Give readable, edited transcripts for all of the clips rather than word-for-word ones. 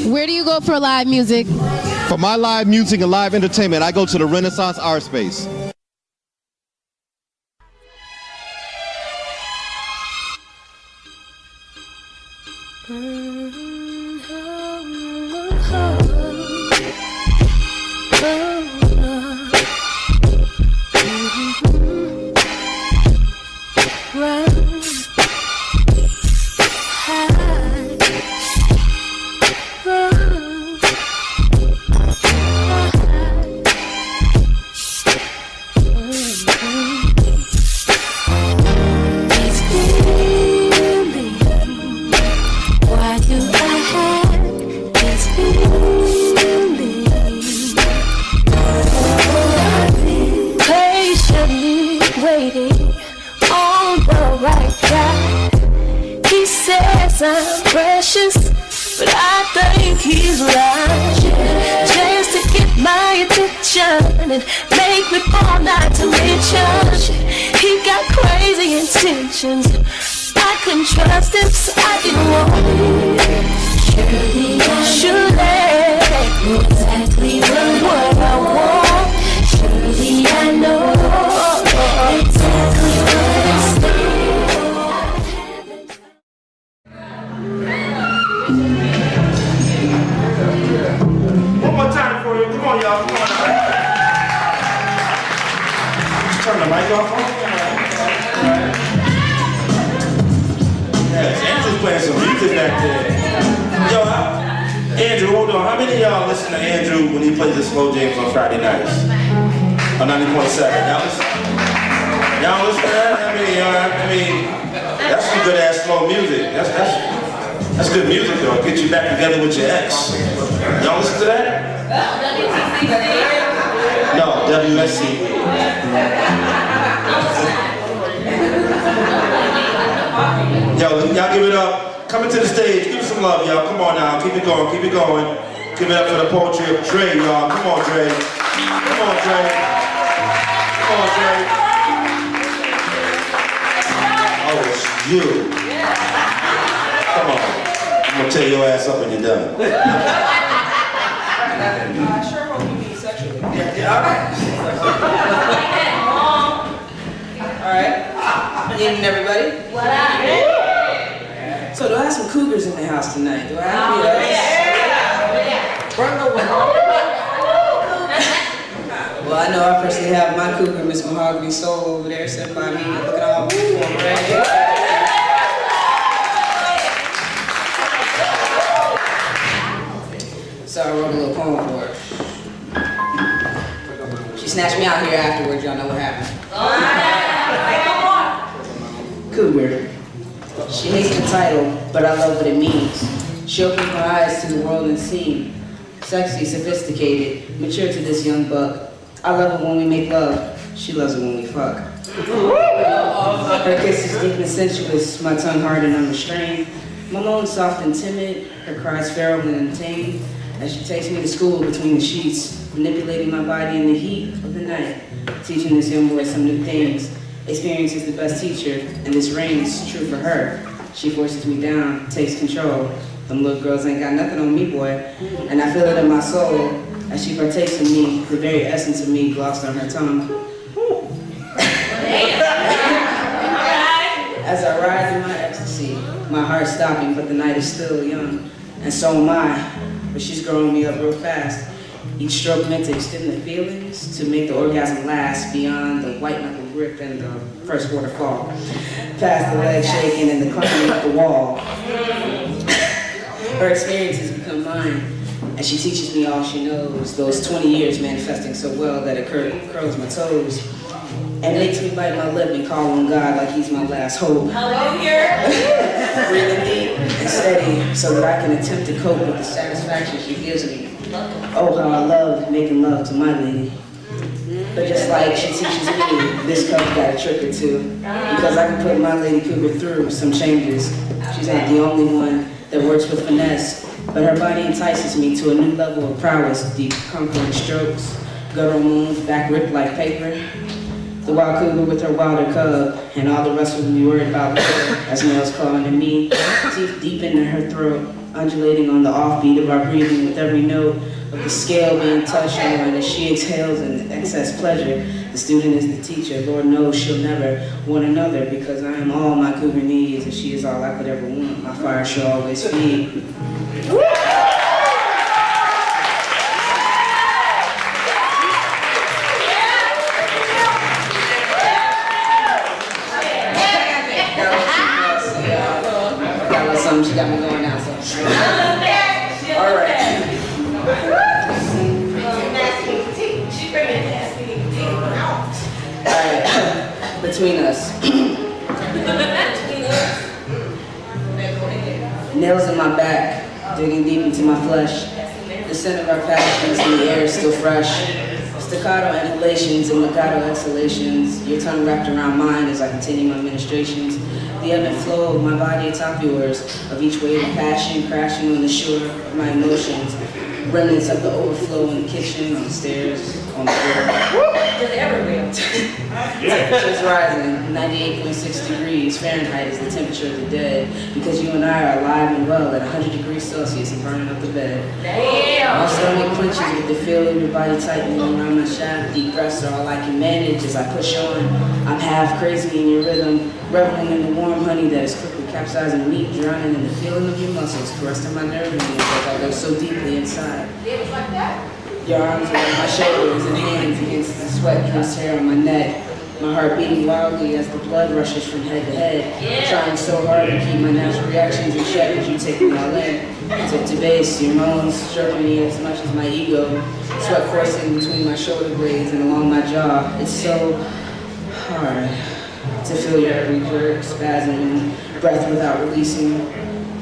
Where do you go for live music? For my live music and live entertainment, I go to the Renaissance Art Space. I'm precious, but I think he's lying just to get my attention and make me fall not to mention he got crazy intentions. I couldn't trust him, so I didn't want it. Surely I know exactly what I want. Surely I know exactly what I stand. One more time for you. Come on, y'all. Come on. Turn the mic off. Yes, Andrew's playing some music back there. Yo, Andrew, hold on. How many of y'all listen to Andrew when he plays the slow jams on Friday nights? On 90.7. Y'all listen? Y'all listen to that? I mean, I mean, that's some good ass slow music. That's good music though. Get you back together with your ex. Y'all listen to that? No, WSC. Yo, y'all give it up. Coming to the stage. Give us some love, y'all. Come on now. Keep it going. Keep it going. Give it up for the poetry of Dre, y'all. Come on, Dre. Come on, Dre. Come on, Dre. Oh, it's you. Come on. I'm gonna tear your ass up when you're done. I sure hope you be sexually. Alright. Good evening, everybody. What up? So, do I have some cougars in the house tonight? Do I have Well, I know I personally have my cougar, Miss Mahogany Soul, over there sitting by me, looking all beautiful and ready. So I wrote a little poem for her. She snatched me out here afterwards, y'all know what happened. Cougar. She hates the title, but I love what it means. She opens her eyes to the world and scene. Sexy, sophisticated, mature to this young buck. I love it when we make love. She loves it when we fuck. Her kiss is deep and sensuous, my tongue hard and unrestrained. My moan soft and timid, her cries feral and untamed. As she takes me to school between the sheets, manipulating my body in the heat of the night, teaching this young boy some new things. Experience is the best teacher, and this reigns true for her. She forces me down, takes control. Them little girls ain't got nothing on me, boy. And I feel it in my soul as she partakes in me, the very essence of me glossed on her tongue. As I ride through my ecstasy, my heart stopping, but the night is still young. And so am I, but she's growing me up real fast. Each stroke meant to extend the feelings, to make the orgasm last beyond the white knuckle grip and the first waterfall. Past the leg shaking and the climbing up the wall. Her experiences become mine, and she teaches me all she knows. Those 20 years manifesting so well that it curls my toes. And makes me bite my lip and call on God like he's my last hope. Breathing deep and steady so that I can attempt to cope with the satisfaction she gives me. Oh, how I love making love to my lady. But just like she teaches me, this cup's got a trick or two. Because I can put my lady cougar through some changes. She's not the only one that works with finesse, but her body entices me to a new level of prowess, deep conquering strokes, guttural moans, back ripped like paper. The wild cougar with her wilder cub, and all the rest will be worried about her as males calling to me, teeth deep into her throat, undulating on the offbeat of our breathing with every note of the scale being touched on, and as she exhales in excess pleasure, the student is the teacher. Lord knows she'll never want another, because I am all my cougar needs, and she is all I could ever want. My fire shall always feed. She got me going now, so. All right. All right. Between us. Nails in my back, digging deep into my flesh. The scent of our passions in the air is still fresh. Staccato inhalations and legato exhalations. Your tongue wrapped around mine as I continue my ministrations. The ebb and flow of my body atop yours, of each wave of passion crashing on the shore of my emotions. Remnants of the overflow in the kitchen, on the stairs, on the floor. Temperature's rising, 98.6 degrees Fahrenheit is the temperature of the dead, because you and I are alive and well at 100 degrees Celsius and burning up the bed. My stomach clenches with the feel of your body tightening around my shaft. Deep breaths are all I can manage as I push on. I'm half crazy in your rhythm, reveling in the warm honey that is quickly capsizing me, drowning in the feeling of your muscles, caressing my nerve endings as I go so deeply inside. Your arms around my shoulders and hands against the sweat-drenched hair on my neck. My heart beating wildly as the blood rushes from head to head. Trying so hard to keep my natural reactions in check as you take me all in. Tip to base, your moans stroking me as much as my ego. Sweat coursing between my shoulder blades and along my jaw. It's so hard to feel your every jerk, spasm, and breath without releasing.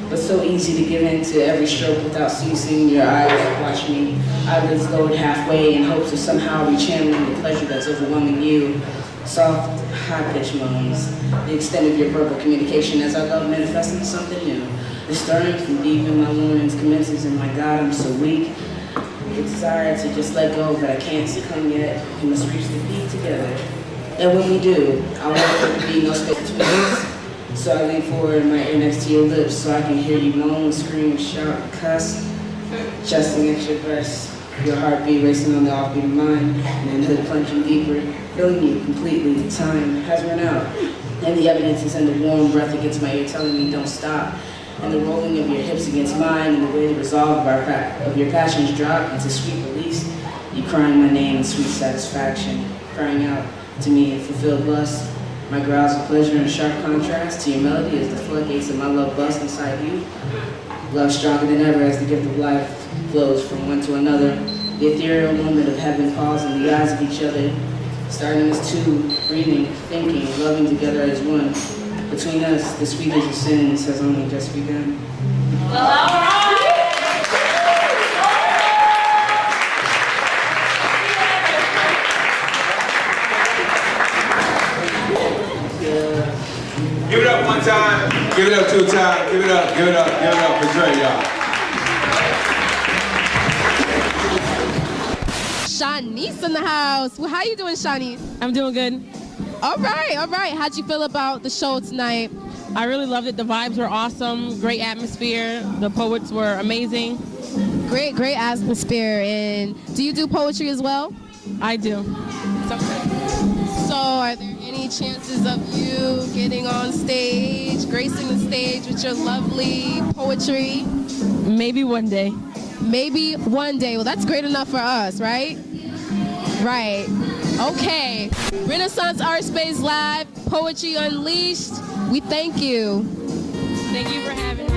But so easy to give in to every stroke without ceasing. Your eyes watch me, eyelids lowered halfway in hopes of somehow rechanneling the pleasure that's overwhelming you. Soft, high-pitched moans, the extent of your verbal communication as I love manifesting something new. The stirring from deep in my loins commences, and my God, I'm so weak. The desire to just let go, but I can't succumb yet. We must reach the peak together. And when we do, I want there to be no space between us. So I lean forward and my ear next to your lips so I can hear you moan, scream, shout, cuss, chest against your breast. Your heartbeat racing on the offbeat of mine, and then hood plunging deeper, filling you completely. The time has run out, and the evidence is in the warm breath against my ear telling me don't stop, and the rolling of your hips against mine, and the way the resolve of your passions drop into sweet release. You crying my name in sweet satisfaction, crying out to me in fulfilled lust. My growls of pleasure in sharp contrast to your melody as the floodgates of my love bust inside you. Love stronger than ever as the gift of life flows from one to another. The ethereal moment of heaven falls in the eyes of each other, starting as two, breathing, thinking, loving together as one. Between us, the sweetest of sins has only just begun. Give it up one time, give it up 2 times, give it up for Dre, y'all. Shanice in the house. Well, how you doing, Shanice? I'm doing good. All right. How'd you feel about the show tonight? I really loved it. The vibes were awesome. Great atmosphere. The poets were amazing. Great atmosphere. And do you do poetry as well? I do. So are there any chances of you getting on stage, gracing the stage with your lovely poetry? Maybe one day. Maybe one day. Well, that's great enough for us, right? Right. Okay. Renaissance Art Space Live, Poetry Unleashed. We thank you. Thank you for having me.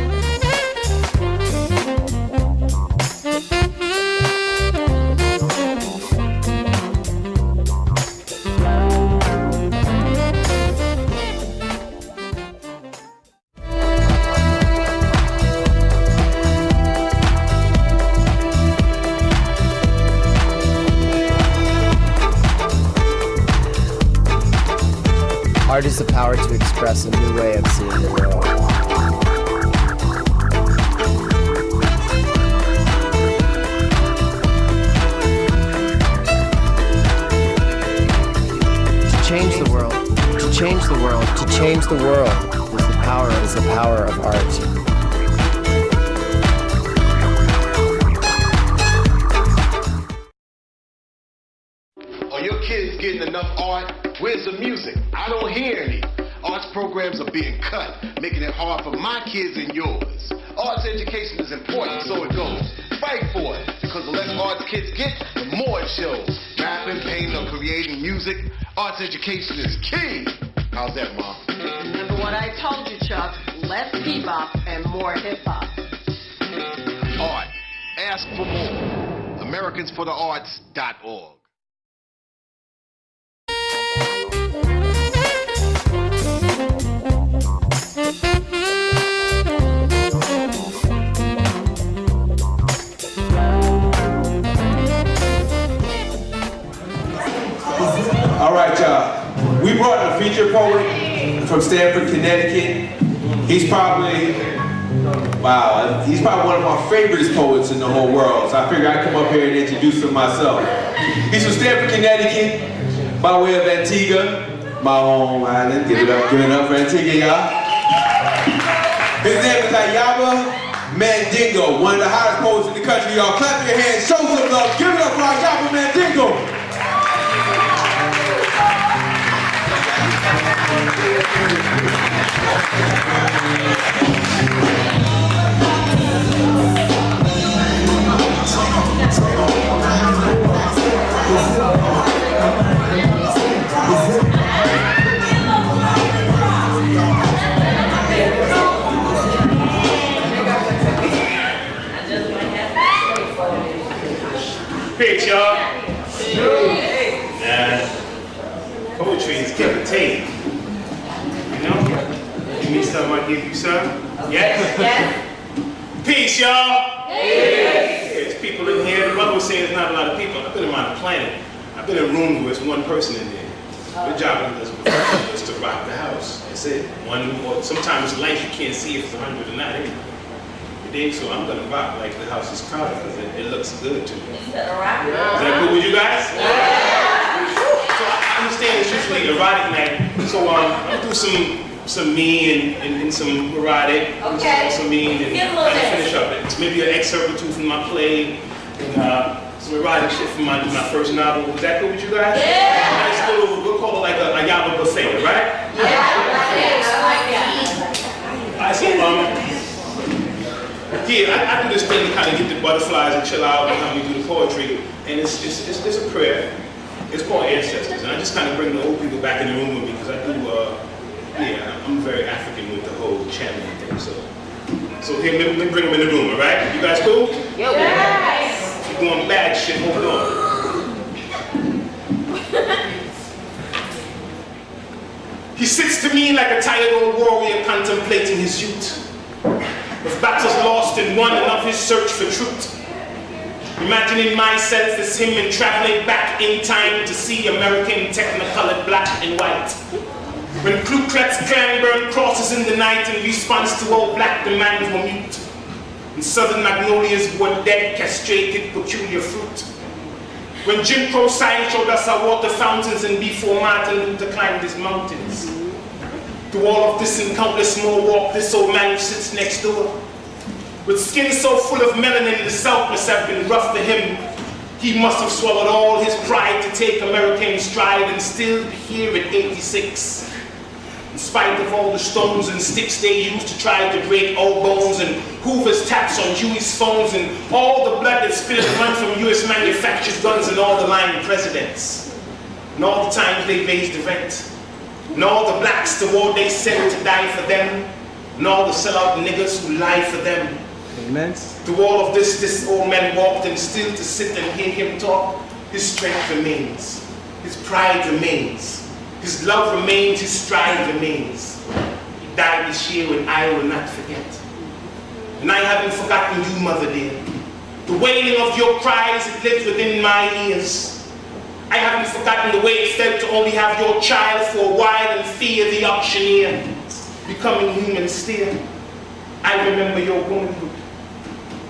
Art is the power to express a new way of seeing the world. To change change the world is the power of art. Are your kids getting enough art? Where's the music? I don't hear any. Arts programs are being cut, making it hard for my kids and yours. Arts education is important, so it goes. Fight for it, because the less arts kids get, the more it shows. Rapping, painting, or creating music, arts education is key. How's that, Mom? Remember what I told you, Chuck. Less bebop and more hip-hop. Art. Ask for more. AmericansForTheArts.org. All right, y'all. We brought a feature poet from Stamford, Connecticut. He's probably one of my favorite poets in the whole world. So I figured I'd come up here and introduce him myself. He's from Stamford, Connecticut, by way of Antigua, my home island. Give it up for Antigua, y'all. His name is Ayaba Mandingo, one of the hottest poets in the country, y'all. Clap your hands, show some love. Give it up for Ayaba Mandingo. Pitch, y'all. Nah, poetry is give and take. You know? Give me some, I give you some. Yes? Yes. Peace, y'all. Peace. There's people in here. The mother was saying there's not a lot of people. I've been around the planet. I've been in a room where there's one person in there. The job of is to rock the house. That's it. Sometimes it's light, you can't see if it's 100 or not anyway. So I'm gonna rock like the house is crowded because it looks good to me. Is that good with you guys? Yeah. So I understand it's usually erotic night. So I'm gonna do some me and some erotic. Okay. Some me and finish up it. Maybe an excerpt or two from my play and some erotic shit from my first novel. Is that good with you guys? Yeah. Nice little, we'll call it like a Yaba buffet, right? Yeah. I see. Yeah, I do this thing to kind of get the butterflies and chill out and how we do the poetry. And it's a prayer. It's called Ancestors. And I just kind of bring the old people back in the room with me because I do, I'm very African with the whole chanting thing. So here, let me bring them in the room, all right? You guys cool? Yes! You're doing bad shit, hold on. He sits to me like a tired old warrior contemplating his youth. With battles lost and won and of his search for truth. Imagining myself as him and traveling back in time to see American technicolored black and white. When Ku Klux Klan burned crosses in the night in response to all black demands were mute. And southern magnolias were dead, castrated, peculiar fruit. When Jim Crow signs showed us our water fountains and before Martin Luther climbed his mountains. Through all of this and countless more walk, this old man who sits next door. With skin so full of melanin, the South must have been rough to him. He must have swallowed all his pride to take American stride and still be here at 86. In spite of all the stones and sticks they used to try to break old bones and Hoover's taps on Huey's phones and all the blood that spilled run from US manufactured guns and all the lying presidents. And all the times they raised the rent. And all the blacks to war they sent to die for them. And all the sellout niggas who lie for them. Amen. Through all of this old man walked, and still to sit and hear him talk, his strength remains. His pride remains. His love remains, his stride remains. He died this year and I will not forget. And I haven't forgotten you, mother dear. The wailing of your cries, it lives within my ears. I haven't forgotten the way it felt to only have your child for a while and fear the auctioneer, becoming human still. I remember your womanhood.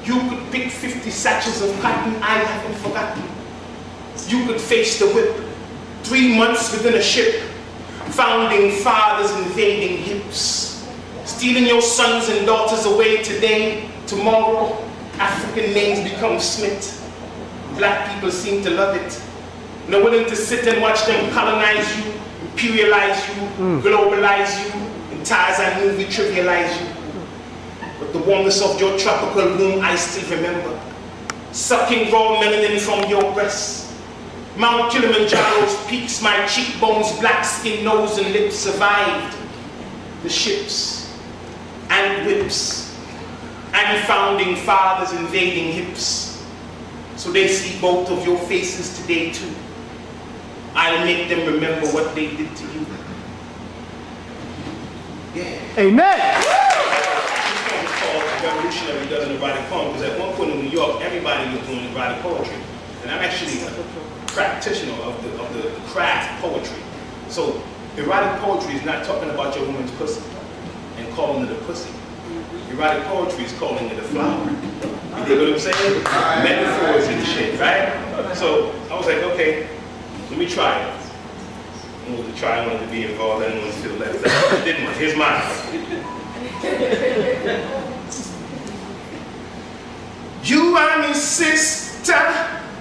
You could pick 50 satchels of cotton, I haven't forgotten. You could face the whip, 3 months within a ship, Founding fathers invading hips, stealing your sons and daughters away today, tomorrow. African names become Smith. Black people seem to love it. They're willing to sit and watch them colonize you, imperialize you, globalize you, and Tarzan movie trivialize you. But the warmness of your tropical womb I still remember. Sucking raw melanin from your breasts. Mount Kilimanjaro's peaks, my cheekbones, black skin, nose, and lips survived. The ships and whips and founding fathers invading hips. So they see both of your faces today too. I'll make them remember what they did to you. Yeah. Amen. Revolutionary does an erotic poem, because at one point in New York, everybody was doing erotic poetry. And I'm actually a practitioner of the craft poetry. So erotic poetry is not talking about your woman's pussy and calling it a pussy. Erotic poetry is calling it a flower. You dig what I'm saying? Metaphors and shit, right? So I was like, okay, let me try it. I wanted to try, I wanted to be involved, I didn't want to feel left out. I didn't want, here's mine. You are my sister,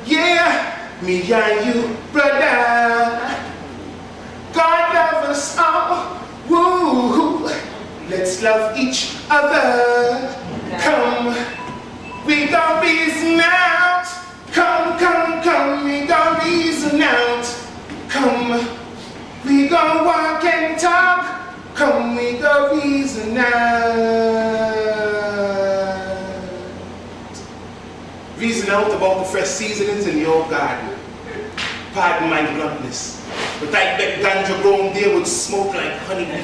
yeah, me and you, brother. God love us all, woo. Let's love each other. Come, we gon' reason out. Come, come, come, we gon' reason out. Come, we gon' walk and talk. Come, we gon' reason out. Reason out about the fresh seasonings in your garden. Pardon my bluntness, but I bet ganja grown there would smoke like honeydew.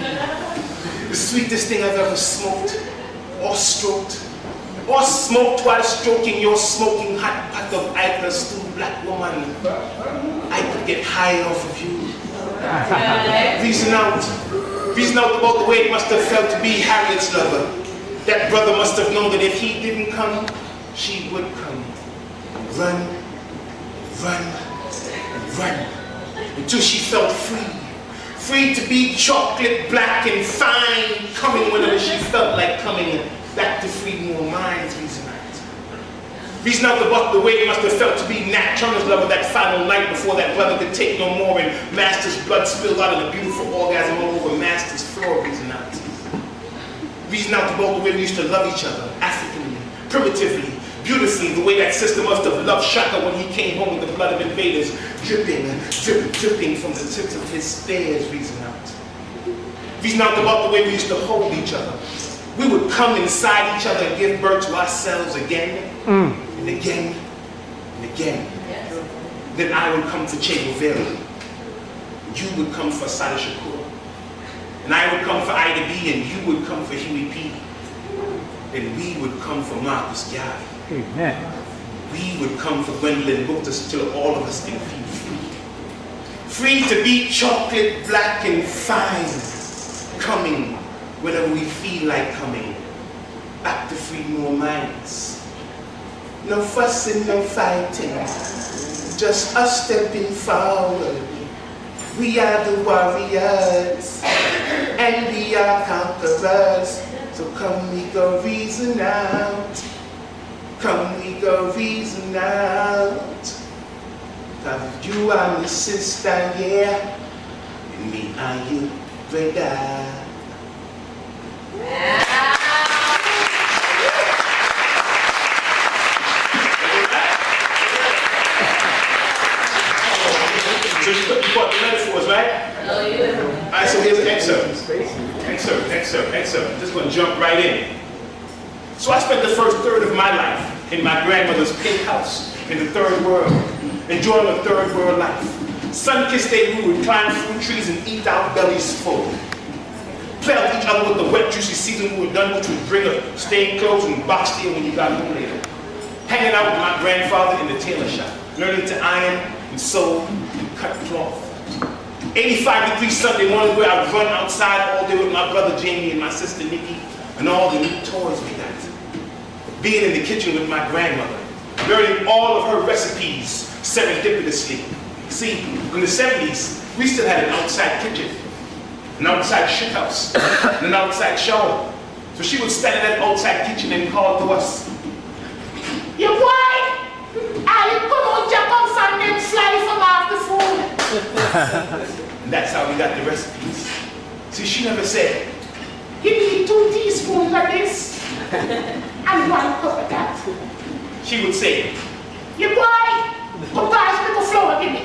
The sweetest thing I've ever smoked, or stroked, or smoked while stroking your smoking hot pot of Eichler stew, black woman. I could get high off of you. Reason out about the way it must have felt to be Harriet's lover. That brother must have known that if he didn't come, she would come. Run, run, run, until she felt free. Free to be chocolate, black, and fine, coming whenever she felt like coming back to free more minds. Reason out. Reason out about the way it must have felt to be Nat Turner's lover that final night before that brother could take no more and Master's blood spilled out in a beautiful orgasm all over Master's floor. Reason out. Reason out about the way we used to love each other, Africanly, primitively, beautifully, the way that sister must have loved Shaka when he came home with the blood of invaders, dripping, dripping, dripping from the tips of his spears. Reason out. Reason out about the way we used to hold each other. We would come inside each other and give birth to ourselves again, and again, and again. Yes. Then I would come for Che Guevara. You would come for Sada Shakur. And I would come for Ida B, and you would come for Huey P. Then we would come for Marcus Garvey. Amen. We would come for Gwendolyn Booker till all of us can feel free. Free to be chocolate, black, and fine. Coming whenever we feel like coming. Back to free more minds. No fussing, no fighting. Just us stepping forward. We are the warriors. And we are conquerors. So come we go reason out. Come we go reason out. Cause you are my sister, yeah. And me and you, brother. So you got the metaphors, right? Oh, yeah. Alright, so here's an excerpt. Excerpt. Just gonna jump right in. So I spent the first third of my life in my grandmother's pink house in the third world, enjoying a third world life. Sun-kissed day, we would climb fruit trees and eat our bellies full. Play with each other with the wet, juicy season we were done, which would bring a stained clothes and box deal when you got home later. Hanging out with my grandfather in the tailor shop, learning to iron and sew and cut cloth. 85-degree Sunday morning where I'd run outside all day with my brother Jamie and my sister Nikki and all the new toys we got. Being in the kitchen with my grandmother, learning all of her recipes serendipitously. See, in the 70s, we still had an outside kitchen. an outside shithouse, and an outside shower. So she would stand in that outside kitchen and call to us. "Your boy, I come on jump on from them fly from off the food." And that's how we got the recipes. See, she never said, "You need 2 teaspoons of this and 1 cup of that." She would say, "Your boy, come pass me the flour, give me.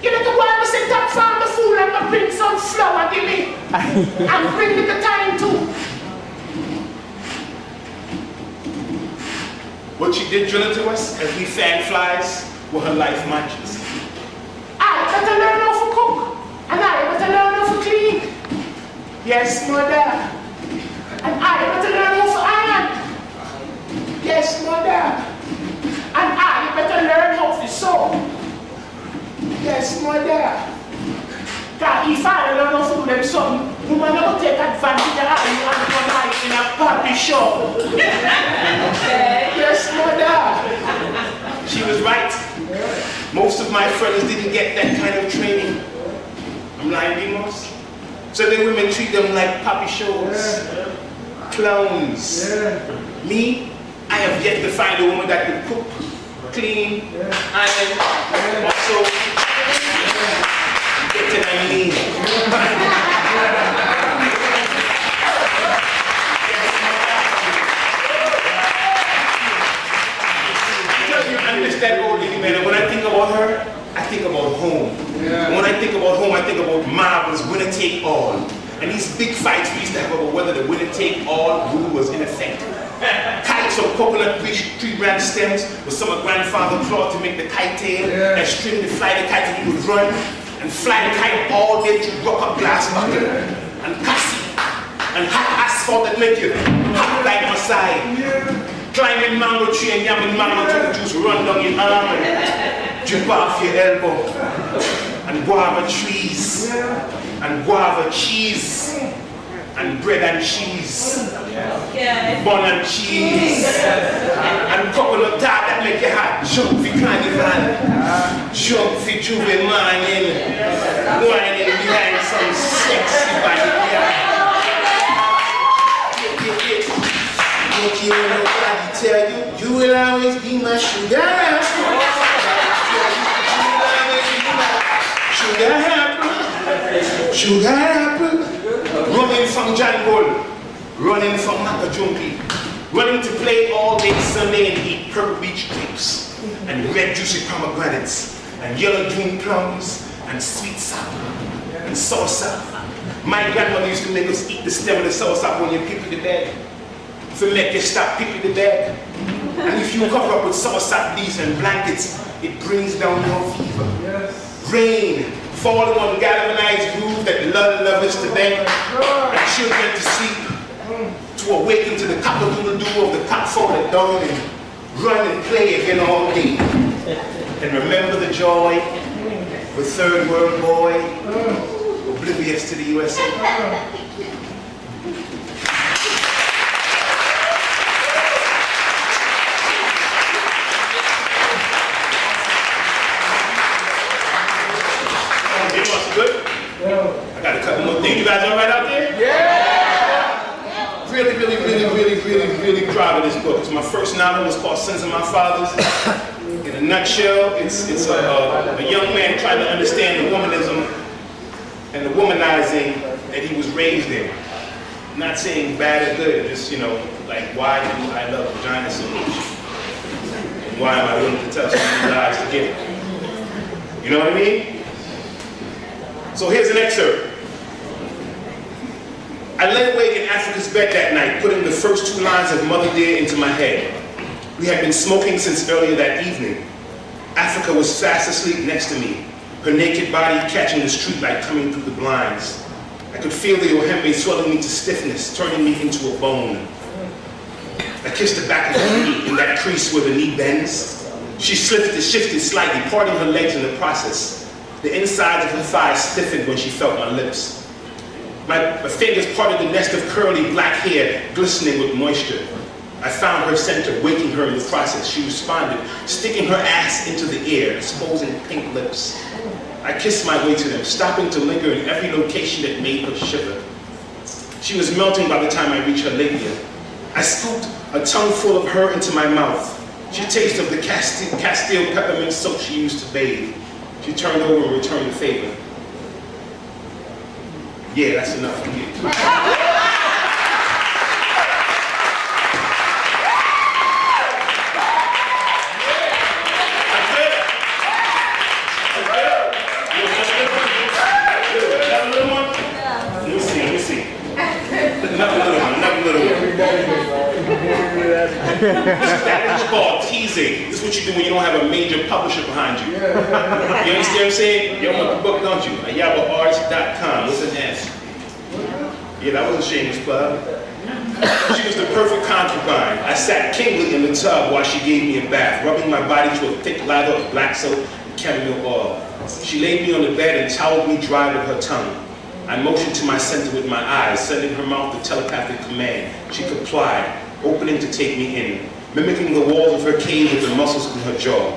You know the one who said top from the food and bring some flour, give me. And bring me the time too." What she did drill into us as we fanned flies were her life mantras. "I better learn how to cook, and I better learn how to clean. Yes, mother. And I better learn how to iron. Yes, mother. And I better learn how to sew. Yes, mother. Cause if I learn how to do them something, woman never take advantage of you and come out in a party shop." Yes, mother. She was right. Most of my friends didn't get that kind of training. I'm lying, Demos. So the women treat them like puppy shows, clowns. Me, I have yet to find a woman that could cook, clean, iron, also get to the mean. You understand old lady, man, and when I think about her, I think about home. And when I think about home, I think about marbles, winner take all. And these big fights we used to have about whether the winner take all rule was in effect. Kites or coconut tree branch stems with some of grandfather cloth to make the kite tail and string to fly the kite, and you would run and fly the kite all day to rock up glass bucket and cassie and hot asphalt that make you hot like Masai. Climbing mango tree and yamming mango till the juice run down your arm and drip off your elbow. And guava trees and guava cheese and bread and cheese, bun and cheese, and coconut tart that make you hot. Jump for carnival, jump for juvenile, whining behind some sexy body. Don't you let nobody tell you, you will always be my sugar. Sugar apple, sugar apple. Running from John Bull, running from Macajunki, running to play all day Sunday and eat purple beach grapes, and red juicy pomegranates, and yellow green plums, and sweet sap, and sauerkraut. My grandmother used to make us eat the stem of the sauerkraut when you pee the bed. If it make you stop pee the bed. And if you cover up with sauerkraut leaves and blankets, it brings down your fever. Rain falling on galvanized roof that lull lovers to bed, and children to sleep, to awaken to the cock-a-doodle-doo of the cockfowl at dawn and run and play again all day. And remember the joy of a third world boy, oblivious to the USA. Good? I got a couple more things. You guys all right out there? Yeah! Really proud of this book. It's my first novel. It's called Sons of My Fathers. In a nutshell, it's a young man trying to understand the womanism and the womanizing that he was raised in. I'm not saying bad or good, just, like, why do I love vagina so much? And why am I willing to tell so many lies to get it? You know what I mean? So here's an excerpt. I lay awake in Africa's bed that night, putting the first 2 lines of Mother Dear into my head. We had been smoking since earlier that evening. Africa was fast asleep next to me, her naked body catching the streetlight coming through the blinds. I could feel the Ohembe swelling me to stiffness, turning me into a bone. I kissed the back of her knee in that crease where the knee bends. She shifted slightly, parting her legs in the process. The insides of her thighs stiffened when she felt my lips. My fingers parted the nest of curly black hair, glistening with moisture. I found her center, waking her in the process. She responded, sticking her ass into the air, exposing pink lips. I kissed my way to them, stopping to linger in every location that made her shiver. She was melting by the time I reached her labia. I scooped a tongue full of her into my mouth. She tasted of the Castile peppermint soap she used to bathe. She turned over and returned the favor. Yeah, that's enough for you. That is called teasing. This is what you do when you don't have a major publisher behind you. You understand what I'm saying? You want the book, don't you? ayabaarts.com. What's an S? Yeah, that was a shameless plug. She was the perfect concubine. I sat kingly in the tub while she gave me a bath, rubbing my body to a thick lather of black soap and chamomile oil. She laid me on the bed and toweled me dry with her tongue. I motioned to my center with my eyes, sending her mouth the telepathic command. She complied, opening to take me in, mimicking the walls of her cave with the muscles in her jaw.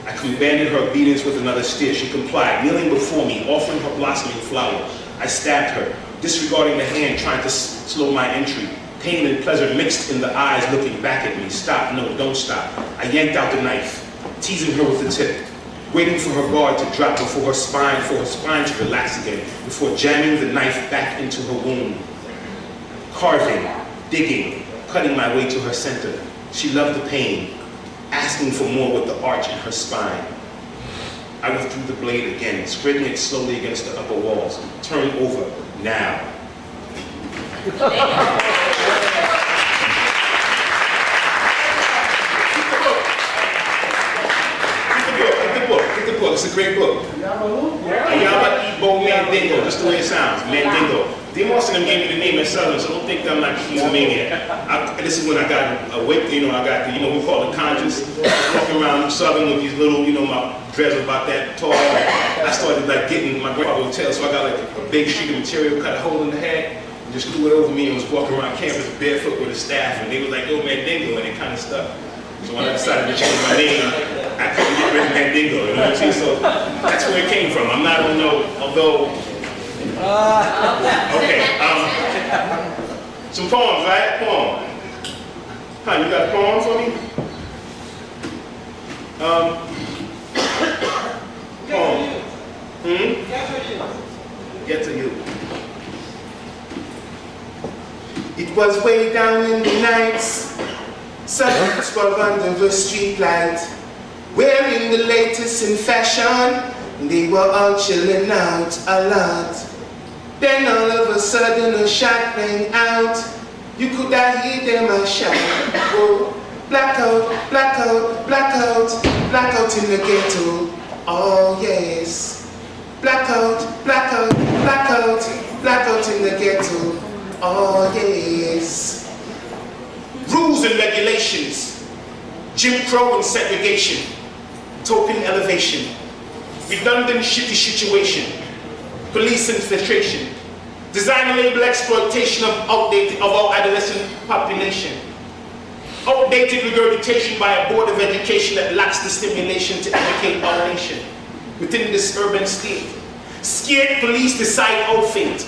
I commanded her obedience with another stare. She complied, kneeling before me, offering her blossoming flower. I stabbed her, disregarding the hand, trying to slow my entry. Pain and pleasure mixed in the eyes looking back at me. Stop, no, don't stop. I yanked out the knife, teasing her with the tip, waiting for her guard to drop for her spine to relax again, before jamming the knife back into her wound. Carving, digging, cutting my way to her center. She loved the pain, asking for more with the arch in her spine. I withdrew the blade again, scraping it slowly against the upper walls. Turn over, now. Get the book, it's a great book. Ayaba Igbo Mandingo, just the way it sounds, Mandingo. Dean Austin gave me the name at Southern, so don't think I'm like he's a maniac. This is when I got awake, I got the, we call it conscious. Walking around Southern with these little, my dreads about that tall. I started like getting my grandpa would tell, so I got like a big sheet of material, cut a hole in the head, and just threw it over me and was walking around campus barefoot with a staff, and they was like, yo, Mandingo, and it kind of stuck. So when I decided to change my name, I couldn't get rid of Mandingo, you know what I'm saying? So that's where it came from. I'm not, although, okay, some poems, right? Poem. Huh, you got a poem for me? Poem. Get to you. It was way down in the nights, suburbs were under the street light, wearing the latest in fashion. They were all chilling out a lot. Then all of a sudden a shot rang out. You could hear them a shout. Oh, blackout, blackout, blackout, blackout in the ghetto. Oh yes. Blackout, blackout, blackout, blackout in the ghetto. Oh yes. Rules and regulations, Jim Crow and segregation, token elevation, redundant shitty situation, police infiltration, design label exploitation of our adolescent population, outdated regurgitation by a board of education that lacks the stimulation to educate our nation within this urban state. Scared police decide our fate.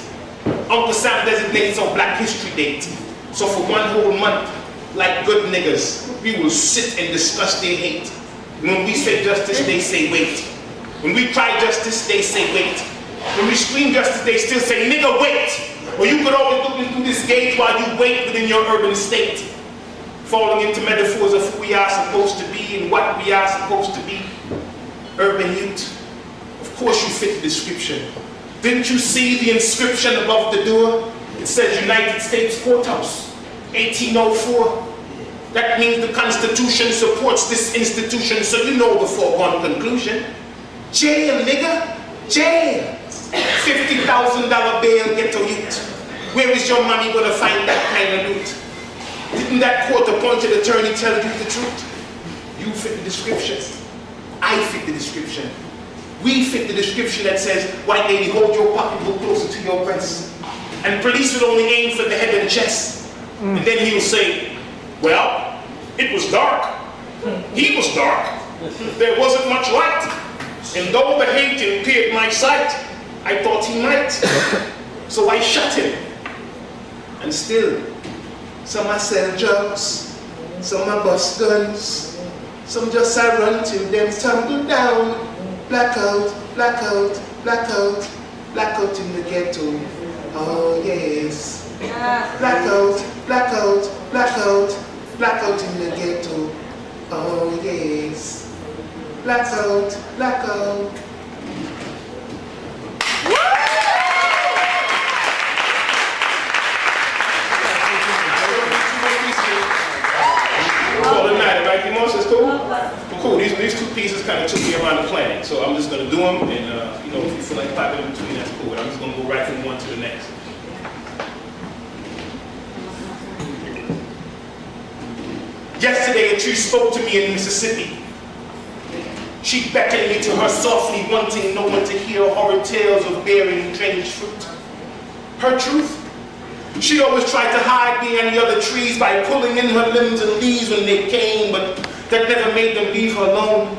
Uncle Sam designates our Black History Date. So for one whole month, like good niggas, we will sit and discuss their hate. When we say justice, they say wait. When we cry justice, they say wait. When we scream justice, they still say, nigga, wait. Or you could always look into this gate while you wait within your urban state. Falling into metaphors of who we are supposed to be and what we are supposed to be. Urban youth. Of course you fit the description. Didn't you see the inscription above the door? It says United States Courthouse, 1804. That means the Constitution supports this institution, so you know the foregone conclusion. Jail, nigga, jail. $50,000 bail, ghetto youth. Where is your money gonna find that kind of loot? Didn't that court-appointed attorney tell you the truth? You fit the description. I fit the description. We fit the description that says, white lady, hold your pocketbook closer to your breast. And police would only aim for the head and chest. And then he'll say, well, it was dark. He was dark. There wasn't much light. And though the hate impaired my sight, I thought he might. So I shot him. And still, some I sell drugs, some I bust guns, some just I run till them tumble down. Blackout, blackout, blackout, blackout in the ghetto. Oh yes. Blackout, blackout, blackout, blackout in the ghetto. Oh yes. Blackout, blackout. Call it night, right? Emotions, cool? Cool. These two pieces kind of took me around the planet, so I'm just going to do them, and if you feel like clapping in between, that's cool. But I'm just going to go right from one to the next. Yesterday, a tree spoke to me in Mississippi. She beckoned me to her softly, wanting no one to hear horrid tales of bearing strange fruit. Her truth? She always tried to hide behind the other trees by pulling in her limbs and leaves when they came, but that never made them leave her alone.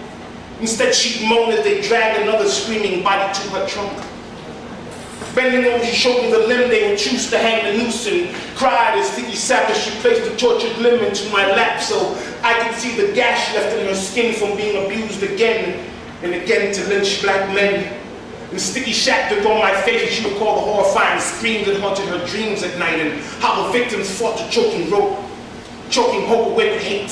Instead, she'd moan as they dragged another screaming body to her trunk. Bending over, she showed me the limb they would choose to hang the noose and cried as Sticky sat as she placed the tortured limb into my lap so I could see the gash left in her skin from being abused again and again to lynch black men. And Sticky shat looked on my face and she would call the horrifying screams that haunted her dreams at night and how the victims fought to choking rope, choking hope away with hate,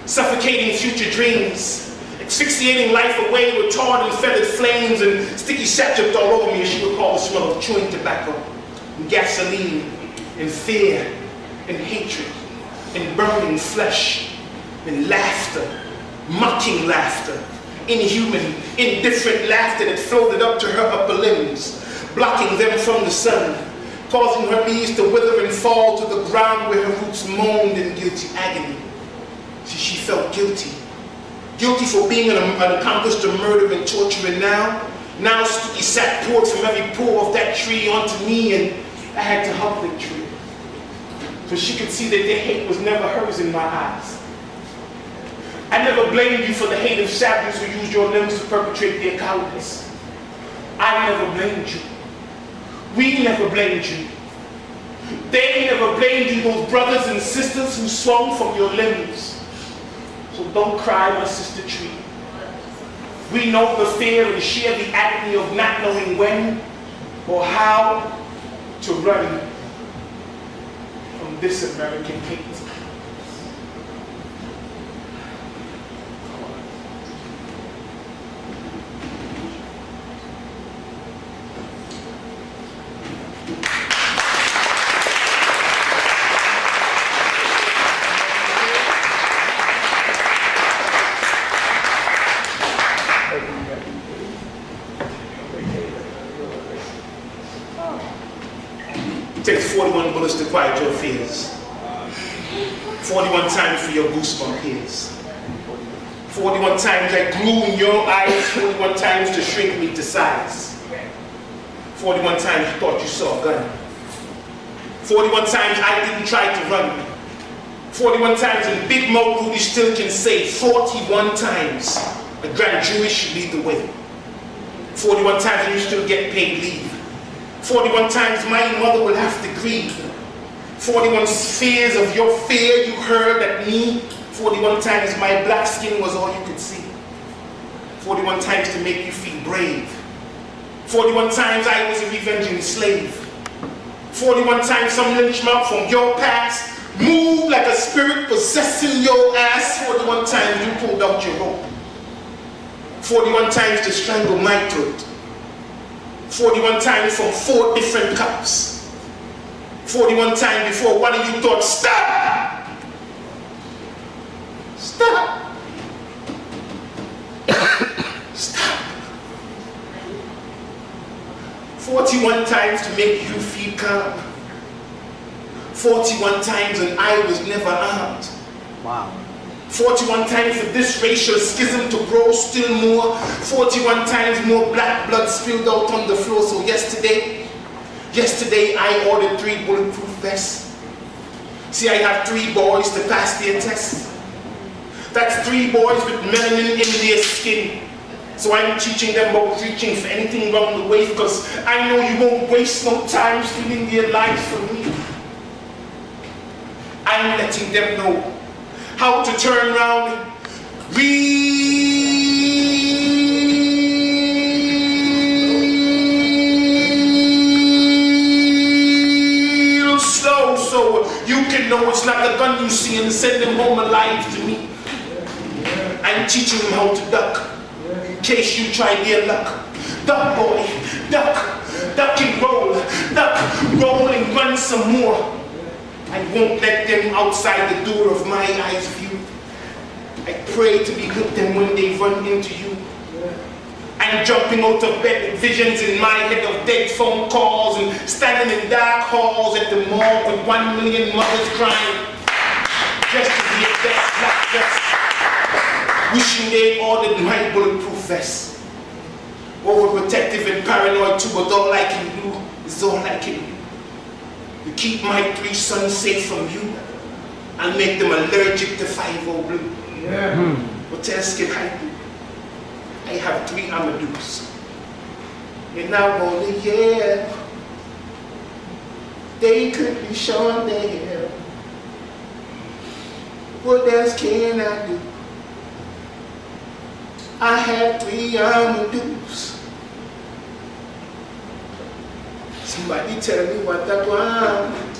suffocating future dreams, asphyxiating life away with tarred and feathered flames, and Sticky sat dripped all over me as she would call the smell of chewing tobacco, and gasoline, and fear, and hatred, and burning flesh, and laughter, mocking laughter, inhuman, indifferent laughter that floated up to her upper limbs, blocking them from the sun, causing her leaves to wither and fall to the ground where her roots moaned in guilty agony. See, she felt guilty. Guilty for being an accomplished murderer and torturer now Sticky sat poured from every pore of that tree onto me, and I had to hug the tree. So she could see that their hate was never hers in my eyes. I never blamed you for the hate of savages who used your limbs to perpetrate their cowardice. I never blamed you. We never blamed you. They never blamed you, those brothers and sisters who swung from your limbs. So don't cry, my sister tree. We know the fear and share the agony of not knowing when or how to run from this American hate. It takes 41 bullets to quiet your fears. 41 times for your goosebump ears. 41 times that glue in your eyes. 41 times to shrink me to size. 41 times you thought you saw a gun. 41 times I didn't try to run. 41 times and Big Mo Rudy still can say 41 times a grand jury should lead the way. 41 times and you still get paid leave. 41 times my mother will have to grieve. 41 fears of your fear you heard at me. 41 times my black skin was all you could see. 41 times to make you feel brave. 41 times I was a revenging slave. 41 times some lynch mob from your past moved like a spirit possessing your ass. 41 times you pulled out your rope. 41 times to strangle my throat. 41 times from 4 different cups. 41 times before one of you thought, stop! Stop! Stop! 41 times to make you feel calm. 41 times and I was never armed. Wow. 41 times for this racial schism to grow still more. 41 times more black blood spilled out on the floor. So yesterday I ordered 3 bulletproof vests. See, I have 3 boys to pass their test. That's 3 boys with melanin in their skin. So I'm teaching them about reaching for anything around the waist, because I know you won't waste no time stealing their lives from me. I'm letting them know how to turn around real slow, so you can know it's not the gun you see and send them home alive to me. I'm teaching them how to duck, in case you try their luck. Duck, boy, duck, duck and roll and run some more. I won't let them outside the door of my eyes view. I pray to be with them when they run into you. I'm jumping out of bed with visions in my head of dead phone calls and standing in dark halls at the mall with 1 million mothers crying just to be a best black dress. Wishing they ordered my bulletproof vest. Overprotective and paranoid too, but all I can do is all I can do. To keep my 3 sons safe from you, I'll make them allergic to 5-0 blue. Yeah. What else can I do? I have 3 Amadous. And I want to hear they could be showing their hair. What else can I do? I have 3 Amadous. Somebody tell me what I want.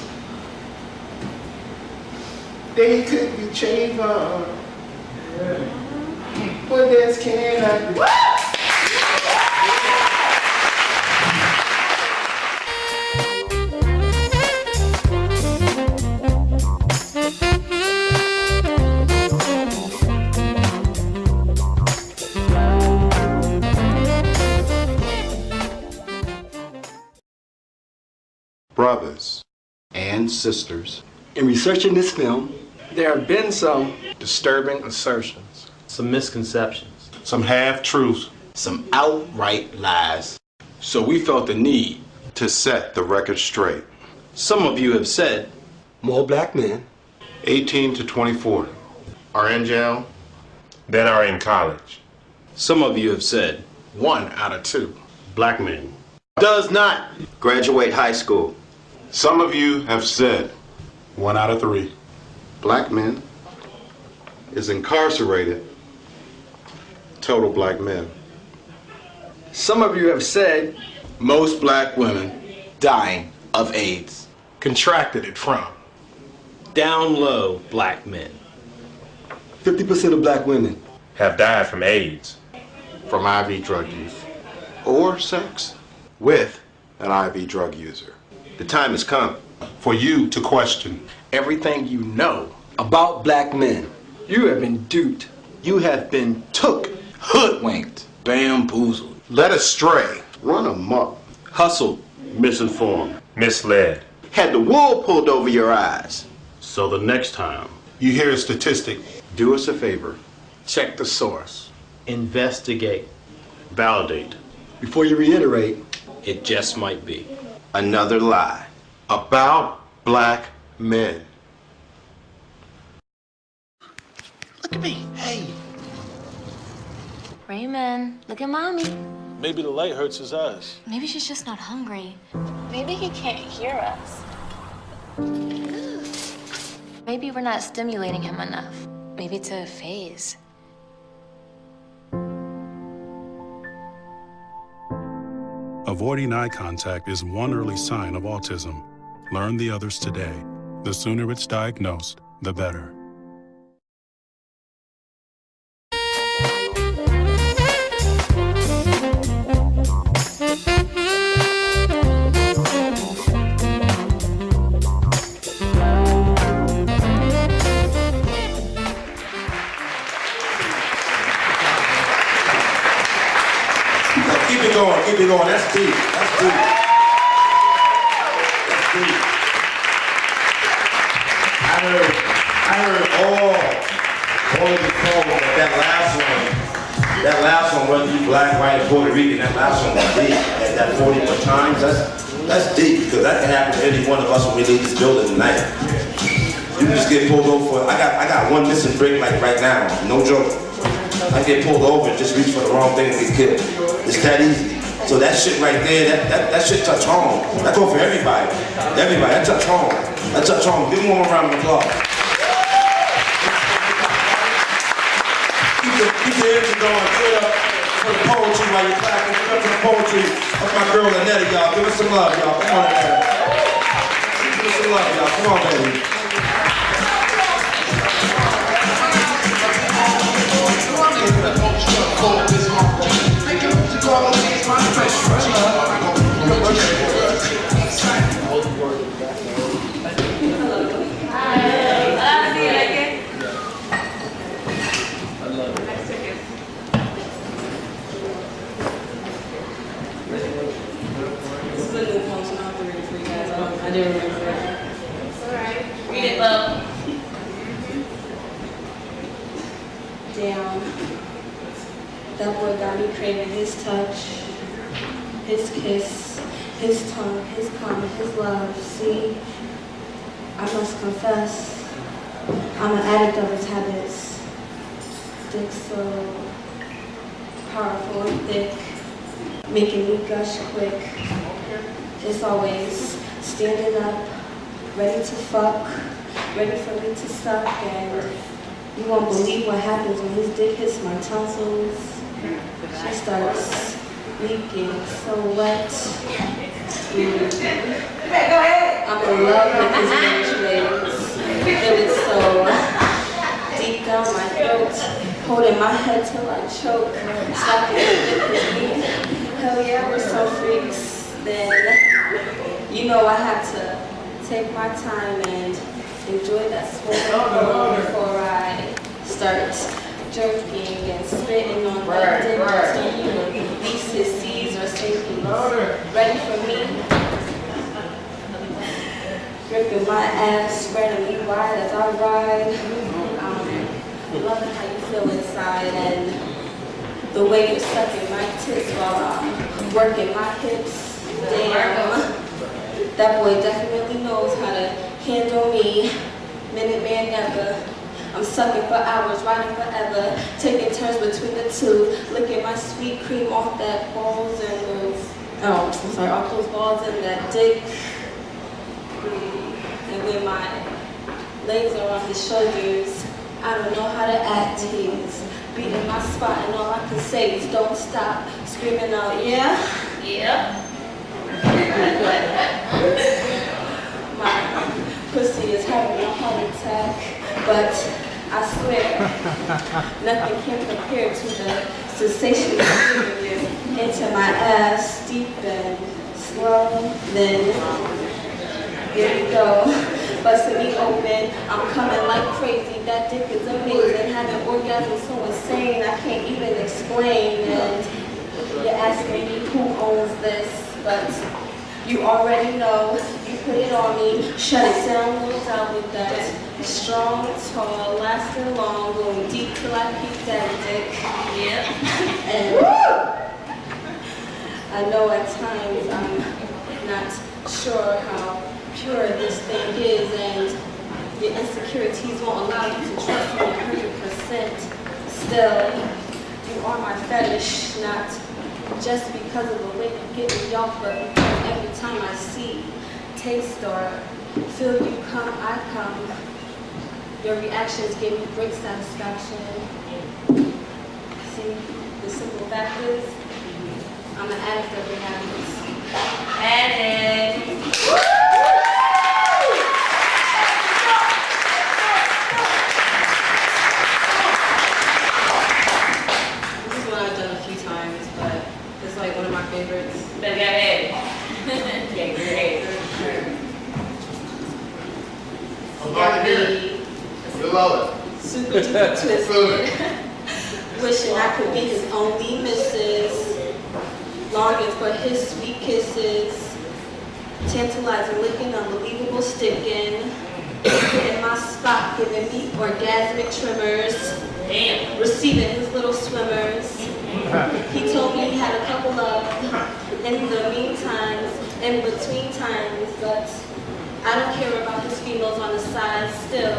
They could be Trayvon. What else can I do? Brothers and sisters, in researching this film, there have been some disturbing assertions, some misconceptions, some half-truths, some outright lies. So we felt the need to set the record straight. Some of you have said more black men, 18 to 24, are in jail, that are in college. Some of you have said 1 out of 2 black men does not graduate high school. Some of you have said 1 out of 3 black men is incarcerated. Total black men. Some of you have said most black women dying of AIDS contracted it from down low black men. 50% of black women have died from AIDS, from IV drug use, or sex with an IV drug user. The time has come for you to question everything you know about black men. You have been duped. You have been took, hoodwinked, bamboozled, led astray, run amok, hustled, misinformed, misled, had the wool pulled over your eyes. So the next time you hear a statistic, do us a favor. Check the source. Investigate. Validate. Before you reiterate, it just might be another lie about black men. Look at me. Hey. Raymond, look at mommy. Maybe the light hurts his eyes. Maybe she's just not hungry. Maybe he can't hear us. Maybe we're not stimulating him enough. Maybe it's a phase. Avoiding eye contact is one early sign of autism. Learn the others today. The sooner it's diagnosed, the better. Keep it going. That's deep. That's deep. That's deep. I heard all of the songs, that last one, whether you black, white, or Puerto Rican, that last one was deep. That 40 more times, that's deep, because that can happen to any one of us when we leave this building tonight. You can just get pulled over for, I got one missing brick like right now, no joke. I get pulled over and just reach for the wrong thing and get killed. It's that easy. So that shit right there, that shit touch home. That go for everybody. Everybody, that touch home. That touch home. Give them one round of applause. Keep the engine going. Give it up for the poetry while you're clapping. Give it up for the poetry of my girl Annette, y'all. Give us some love, y'all. Come on, Annette. Give us some love, y'all. Come on, baby. I didn't remember it. It's alright. Read it, love. Damn. That boy got me craving his touch, his kiss, his tongue, his comment, his love. See, I must confess, I'm an addict of his habits. Dick so powerful and thick, making me gush quick. It's always standing up, ready to fuck, ready for me to suck, and you won't believe what happens when his dick hits my tonsils. She starts leaking, so wet. I'm in love with his manipulations. It was so deep down my throat, holding my head till I choke, slapping it with me. Hell yeah, we're so freaks. Then, you know, I have to take my time and enjoy that swollen before I start jerking and spitting on that dinner till you release his C's or say he's ready for me. Gripping my ass, spreading me wide as I ride. Loving how you feel inside and the way you're sucking my tits while I'm working my hips. Damn, that boy definitely knows how to handle me. Minute man never. I'm sucking for hours, riding forever, taking turns between the two, licking my sweet cream off that balls and those, off those balls and that dick. And when my legs are on his shoulders, I don't know how to act. He's beating my spot and all I can say is don't stop, screaming out, yeah? Yeah. My pussy is having a heart attack, but I swear nothing can compare to the sensation of giving you into my ass, deep and slow. Then here we go, busting me open. I'm coming like crazy. That dick is amazing. Having orgasms so insane I can't even explain. And you're asking me who owns this, but you already know. You put it on me, shut it down, goes out with that strong, tall, lasting long, going deep till I peak that dick. Yep. And I know at times I'm not sure how pure this thing is, and your insecurities won't allow you to trust me 100%. Still, you are my fetish, not just because of the way you get me off, but because every time I see, taste, or feel you come, I come. Your reactions give me great satisfaction. See, the simple fact is, I'm an addict of your habits. Addict! This is one I've done a few times, but it's like one of my favorites. But go ahead. Yeah, great. I'm glad to hear it. We love it. Super duper twisted. Wishing I could be his only missus. Longing for his sweet kisses. Tantalizing, licking, unbelievable sticking. Hitting my spot, giving me orgasmic tremors. Damn. Receiving his little swimmers. He told me he had a couple of in the meantime, in between times, but I don't care about his females on the side still.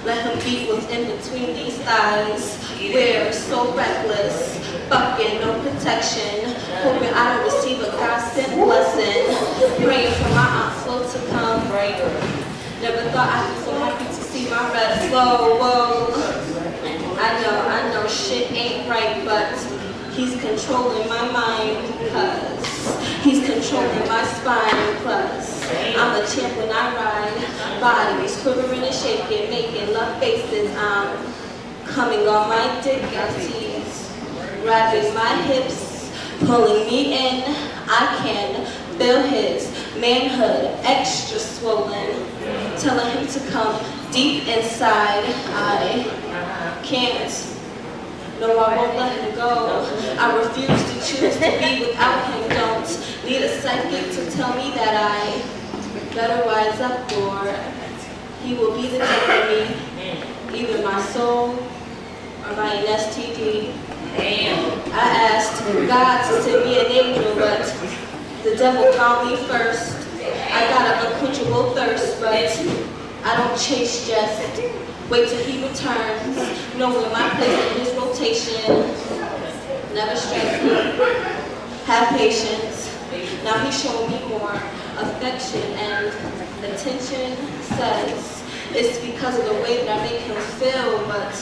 Let him beat what's in between these thighs. We're so reckless, fucking no protection. Hoping I don't receive a God-sent blessing. Praying for my Aunt Flo to come. Never thought I'd be so happy to see my red flow. Whoa. I know shit ain't right, but he's controlling my mind, cause he's controlling my spine, plus I'm a champ when I ride. Bodies quivering and shaking, making love faces. I'm coming on my dick as he's wrapping my hips, pulling me in. I can feel his manhood extra swollen, telling him to come deep inside. I can't. No, I won't let him go. I refuse to choose to be without him. Don't need a psychic to tell me that I better wise up, or he will be the death of me, either my soul or by an STD. I asked God to send me an angel, but the devil found me first. I got an unquenchable thirst, but I don't chase, just wait till he returns, knowing my place in his rotation. Never stress me, have patience. Now he's showing me more affection and attention. Says it's because of the way that I make him feel, but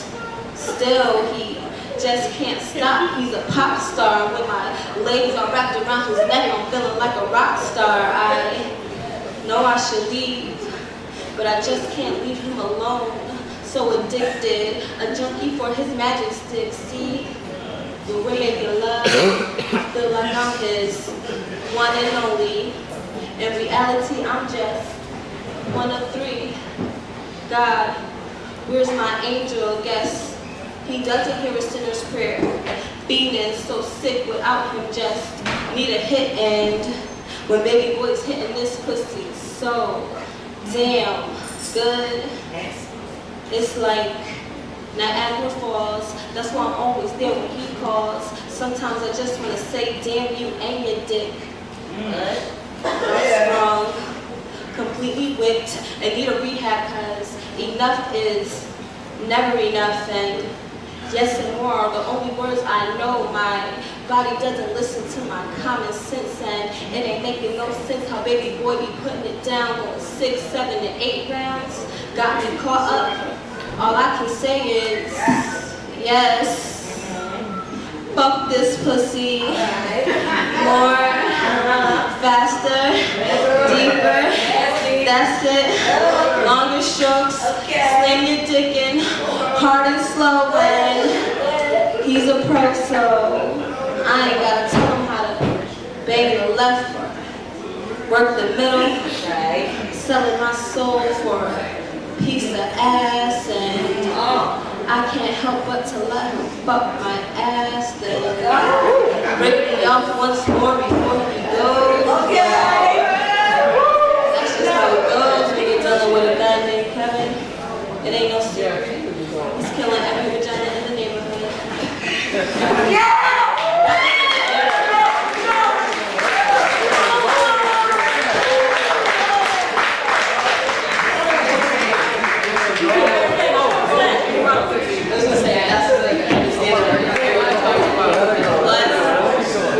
still he just can't stop. He's a pop star. When my legs are wrapped around his neck, I'm feeling like a rock star. I know I should leave, but I just can't leave him alone. So addicted, a junkie for his magic stick. See, the way I get love, I feel like I'm his one and only. In reality, I'm just one of three. God, where's my angel? Guess he doesn't hear a sinner's prayer. Feeling so sick without him, just need a hit. And when baby boy's hitting this pussy, so damn good. It's like Niagara Falls. That's why I'm always there when he calls. Sometimes I just want to say, damn you and your dick. I'm strong, completely whipped, and need a rehab, cause enough is never enough, and yes and more are the only words I know. My body doesn't listen to my common sense, and it ain't making no sense how baby boy be putting it down on 6, 7, and 8 rounds. Got me caught up. All I can say is yes. Fuck this pussy. More, faster, deeper. That's it. Longer strokes. Slam your dick in. Hard and slow, and he's a pro, so I ain't gotta tell him how to bang the left or work the middle. Selling my soul for a piece of ass, and I can't help but to let him fuck my ass. Then break me off once more before we go. Okay. That's just how it goes when you're dealing with a guy named Kevin. It ain't no secret. He's killing every vagina in the neighborhood. Yeah!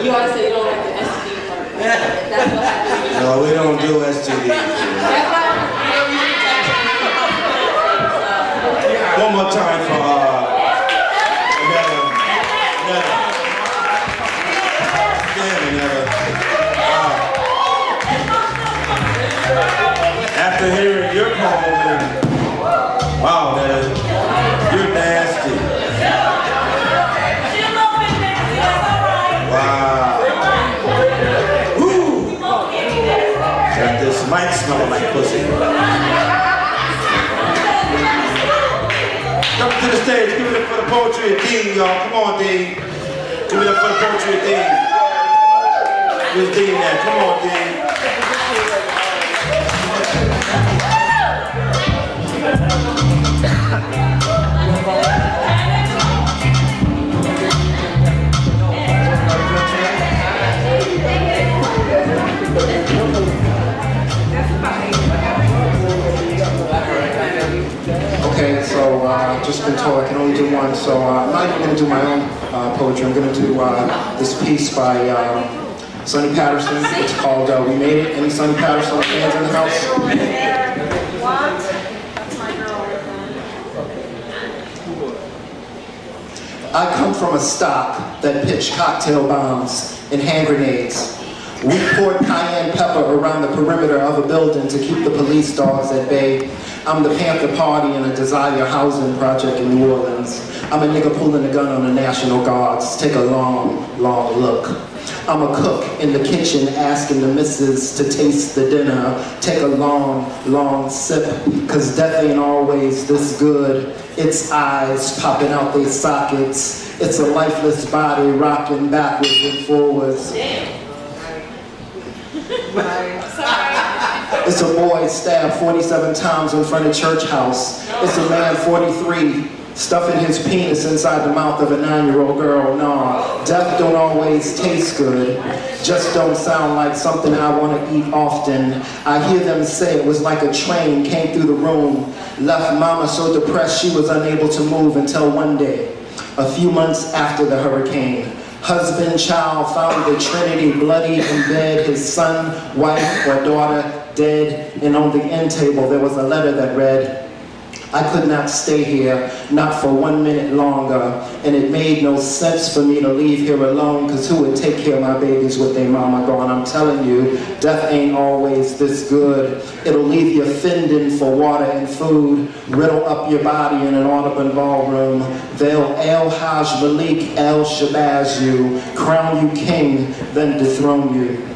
You always say you don't like the STD part. That's what happens. No, we don't do STD. One more time for after hearing your poem, and wow, Netta, you're nasty. Wow. Woo! Got this mic smelling like pussy. Come to the stage, give it up for the poetry of Dean, y'all. Come on, Dean. Give it up for the poetry of Dean. Where's Dean at? Come on, Dean. Okay, so been told I can only do one, so I'm not even going to do my own poetry. I'm going to do this piece by Sonny Patterson. It's called We Made It. Any Sonny Patterson fans in the house? I come from a stock that pitched cocktail bombs and hand grenades. We poured cayenne pepper around the perimeter of a building to keep the police dogs at bay. I'm the Panther Party in a Desire housing project in New Orleans. I'm a nigga pulling a gun on the National Guards. Take a long, long look. I'm a cook in the kitchen asking the missus to taste the dinner. Take a long, long sip, cause death ain't always this good. Its eyes popping out their sockets. It's a lifeless body rocking backwards and forwards. It's a boy stabbed 47 times in front of church house. It's a man 43 stuffing his penis inside the mouth of a 9-year-old girl. Nah, death don't always taste good. Just don't sound like something I want to eat often. I hear them say it was like a train came through the room, left mama so depressed she was unable to move until one day, a few months after the hurricane. Husband, child found the Trinity bloody in bed, his son, wife, or daughter dead, and on the end table there was a letter that read, I could not stay here, not for 1 minute longer, and it made no sense for me to leave here alone, because who would take care of my babies with their mama gone? I'm telling you, death ain't always this good. It'll leave you fending for water and food, riddle up your body in an Audubon ballroom. They'll El Hajj Malik El Shabazz you, crown you king, then dethrone you.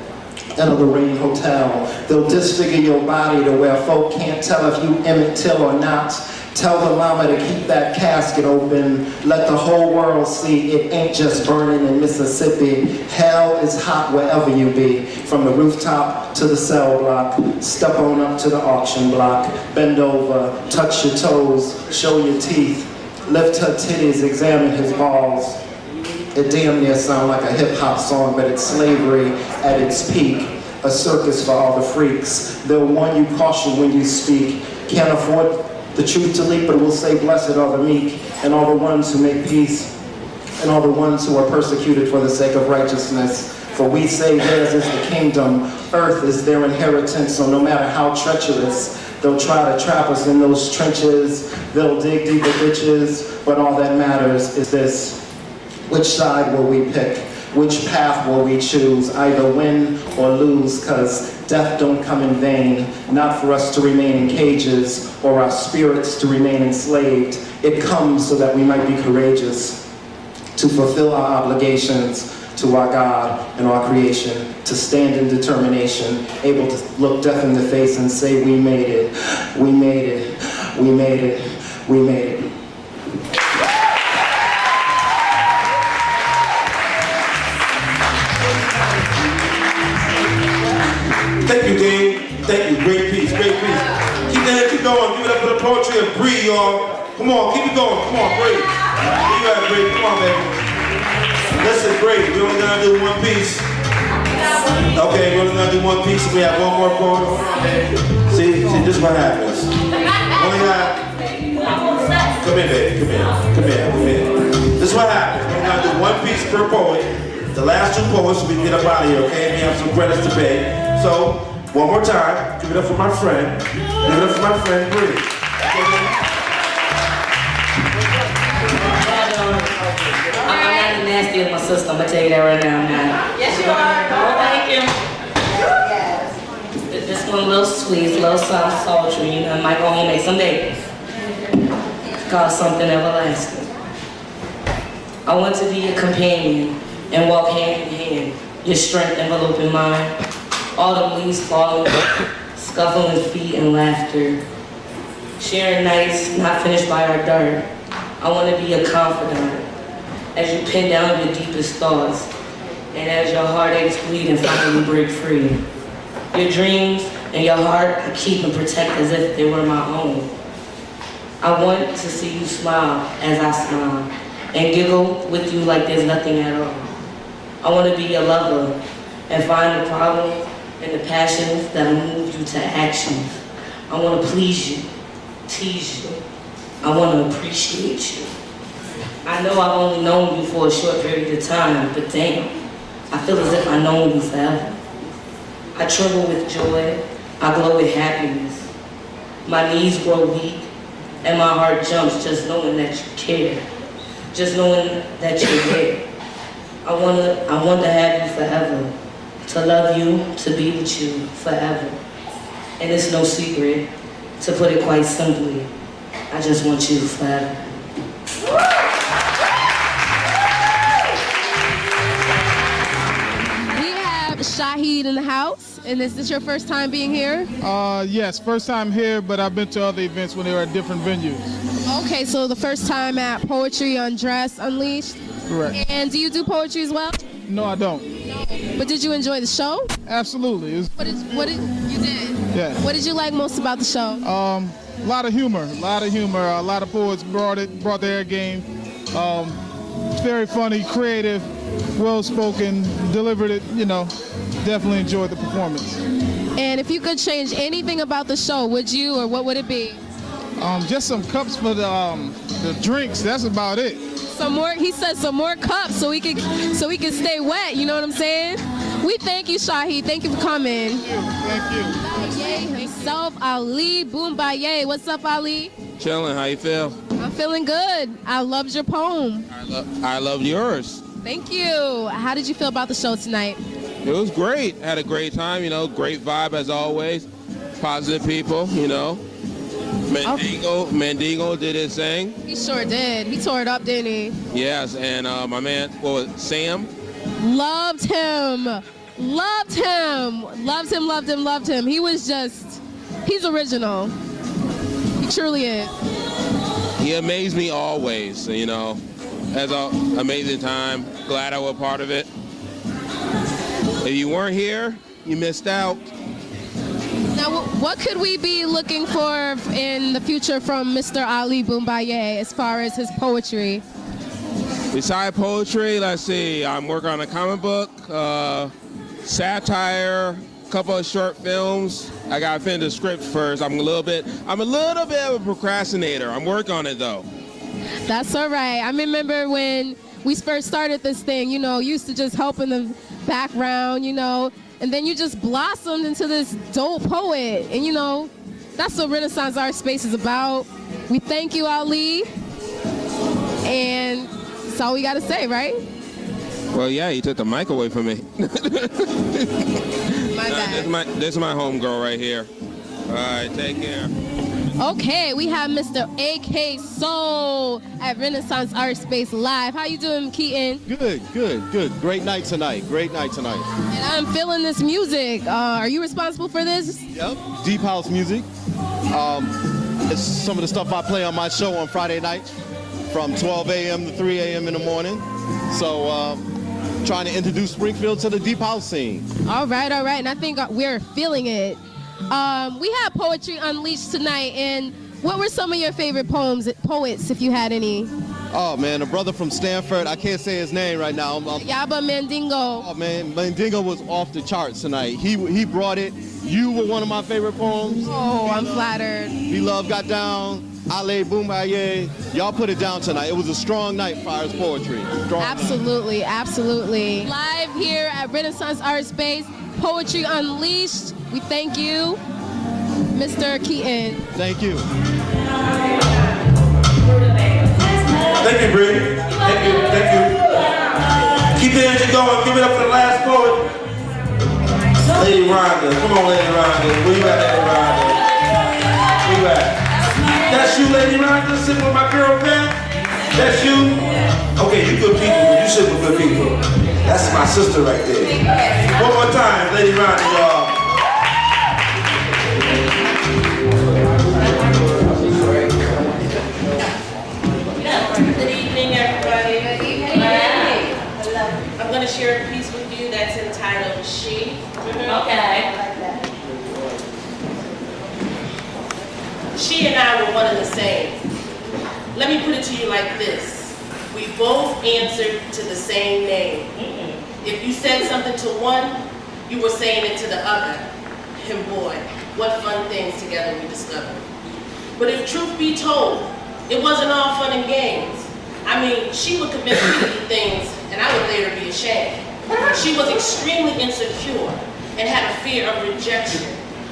In a Lorraine hotel. They'll disfigure your body to where folk can't tell if you Emmett Till or not. Tell the mama to keep that casket open. Let the whole world see it ain't just burning in Mississippi. Hell is hot wherever you be. From the rooftop to the cell block. Step on up to the auction block. Bend over, touch your toes, show your teeth. Lift her titties, examine his balls. It damn near sounds like a hip-hop song, but it's slavery at its peak. A circus for all the freaks. They'll warn you caution when you speak. Can't afford the truth to leak, but will say blessed are the meek, and all the ones who make peace, and all the ones who are persecuted for the sake of righteousness. For we say theirs is the kingdom, earth is their inheritance, so no matter how treacherous, they'll try to trap us in those trenches, they'll dig deeper ditches, but all that matters is this. Which side will we pick? Which path will we choose? Either win or lose, cause death don't come in vain. Not for us to remain in cages or our spirits to remain enslaved. It comes so that we might be courageous, to fulfill our obligations to our God and our creation, to stand in determination, able to look death in the face and say, we made it, we made it, we made it, we made it. Thank you, Dean. Thank you. Great piece. Great piece. Keep that. Keep going. Give it up for the poetry of Bree, y'all. Come on. Keep it going. Come on, Bree. Where you at, Bree? Come on, baby. Listen, Bree. We're only gonna do one piece. Okay, we're only gonna do one piece. We have one more poem. See, this is what happens. Only got. Come in, baby. Come in. Come in. Come in. This is what happens. We're gonna do one piece per poet. The last two poets, we can get up out of here, okay? We have some credits to pay. So, one more time, give it up for my friend. Give it up for my friend, Bree. I'm not as nasty as my sister, I'm gonna tell you that right now, man. Yes, you are. Oh, thank you. This one a little sweet, a little soft, sultry, you know, might go home and make some babies. It's called Something Everlasting. I want to be a companion and walk hand in hand, your strength enveloping mine. Autumn leaves falling, scuffling feet and laughter. Sharing nights not finished by our dirt. I want to be a confidant as you pin down your deepest thoughts and as your heartaches bleed and finally break free. Your dreams and your heart I keep and protect as if they were my own. I want to see you smile as I smile and giggle with you like there's nothing at all. I want to be your lover and find the problems and the passions that'll move you to actions. I want to please you, tease you. I I want to appreciate you. I know I've only known you for a short period of time, but damn, I feel as if I've known you forever. I tremble with joy, I glow with happiness. My knees grow weak, and my heart jumps just knowing that you care. Just knowing that you're there. I want to have you forever. To love you, to be with you forever. And it's no secret, to put it quite simply, I just want you forever. We have Shaheed in the house, and is this your first time being here? Yes, first time here, but I've been to other events when they were at different venues. Okay, so the first time at Poetry Undressed Unleashed. Correct. And do you do poetry as well? No, I don't. But did you enjoy the show? Absolutely. What did you did? Yeah. What did you like most about the show? A lot of humor. A lot of poets brought their game. Very funny, creative, well-spoken, delivered it, definitely enjoyed the performance. And if you could change anything about the show, would you, or what would it be? Just some cups for the drinks. That's about it. Some more. He said some more cups so we can stay wet. You know what I'm saying? We thank you, Shaheed. Thank you for coming. Thank you. Baye himself, Ali Boombaye. What's up, Ali? Chilling. How you feel? I'm feeling good. I loved your poem. I loved yours. Thank you. How did you feel about the show tonight? It was great. Had a great time. Great vibe as always. Positive people. Mandingo did his thing. He sure did. He tore it up, didn't he? Yes, and my man, Sam? Loved him. He was he's original. He truly is. He amazed me always, Has an amazing time. Glad I was part of it. If you weren't here, you missed out. Now, what could we be looking for in the future from Mr. Ali Boombaye as far as his poetry? Besides poetry, let's see. I'm working on a comic book, satire, a couple of short films. I gotta finish the script first. I'm a little bit of a procrastinator. I'm working on it though. That's all right. I remember when we first started this thing. You used to just help in the background. And then you just blossomed into this dope poet. And that's what Renaissance Art Space is about. We thank you, Ali. And that's all we got to say, right? Well, yeah, you took the mic away from me. My bad. This is my homegirl right here. All right, take care. Okay, we have Mr. AK Soul at Renaissance Art Space Live. How you doing, Keaton? Good. Great night tonight. And I'm feeling this music. Are you responsible for this? Yep. Deep house music. It's some of the stuff I play on my show on Friday nights from 12 a.m. to 3 a.m. in the morning. So trying to introduce Springfield to the deep house scene. All right. And I think we're feeling it. We had Poetry Unleashed tonight, and what were some of your favorite poets, if you had any? Oh man, a brother from Stanford, I can't say his name right now. Yaba Mandingo. Oh man, Mandingo was off the charts tonight. He brought it. You were one of my favorite poems. Oh, I'm flattered. B-Love got down. Ali Boombaye, y'all put it down tonight. It was a strong night for our poetry. Absolutely. Live here at Renaissance Art Space, Poetry Unleashed. We thank you, Mr. Keaton. Thank you. Thank you, Bree. Thank you. Keep the energy going. Give it up for the last poet. Lady Rhonda. Come on, Lady Rhonda. Where you at, Lady Rhonda? Where you at? That's you, Lady Rhonda, sitting with my girl, man? That's you? Okay, you good people. You sit with good people. That's my sister right there. One more time, Lady Rhonda, y'all. Good evening, everybody. Good evening. I'm going to share a piece with you that's entitled She. Okay. She and I were one and the same. Let me put it to you like this. We both answered to the same name. If you said something to one, you were saying it to the other. And boy, what fun things together we discovered. But if truth be told, It wasn't all fun and games. I mean, she would convince me to do things, and I would later be ashamed. She was extremely insecure and had a fear of rejection,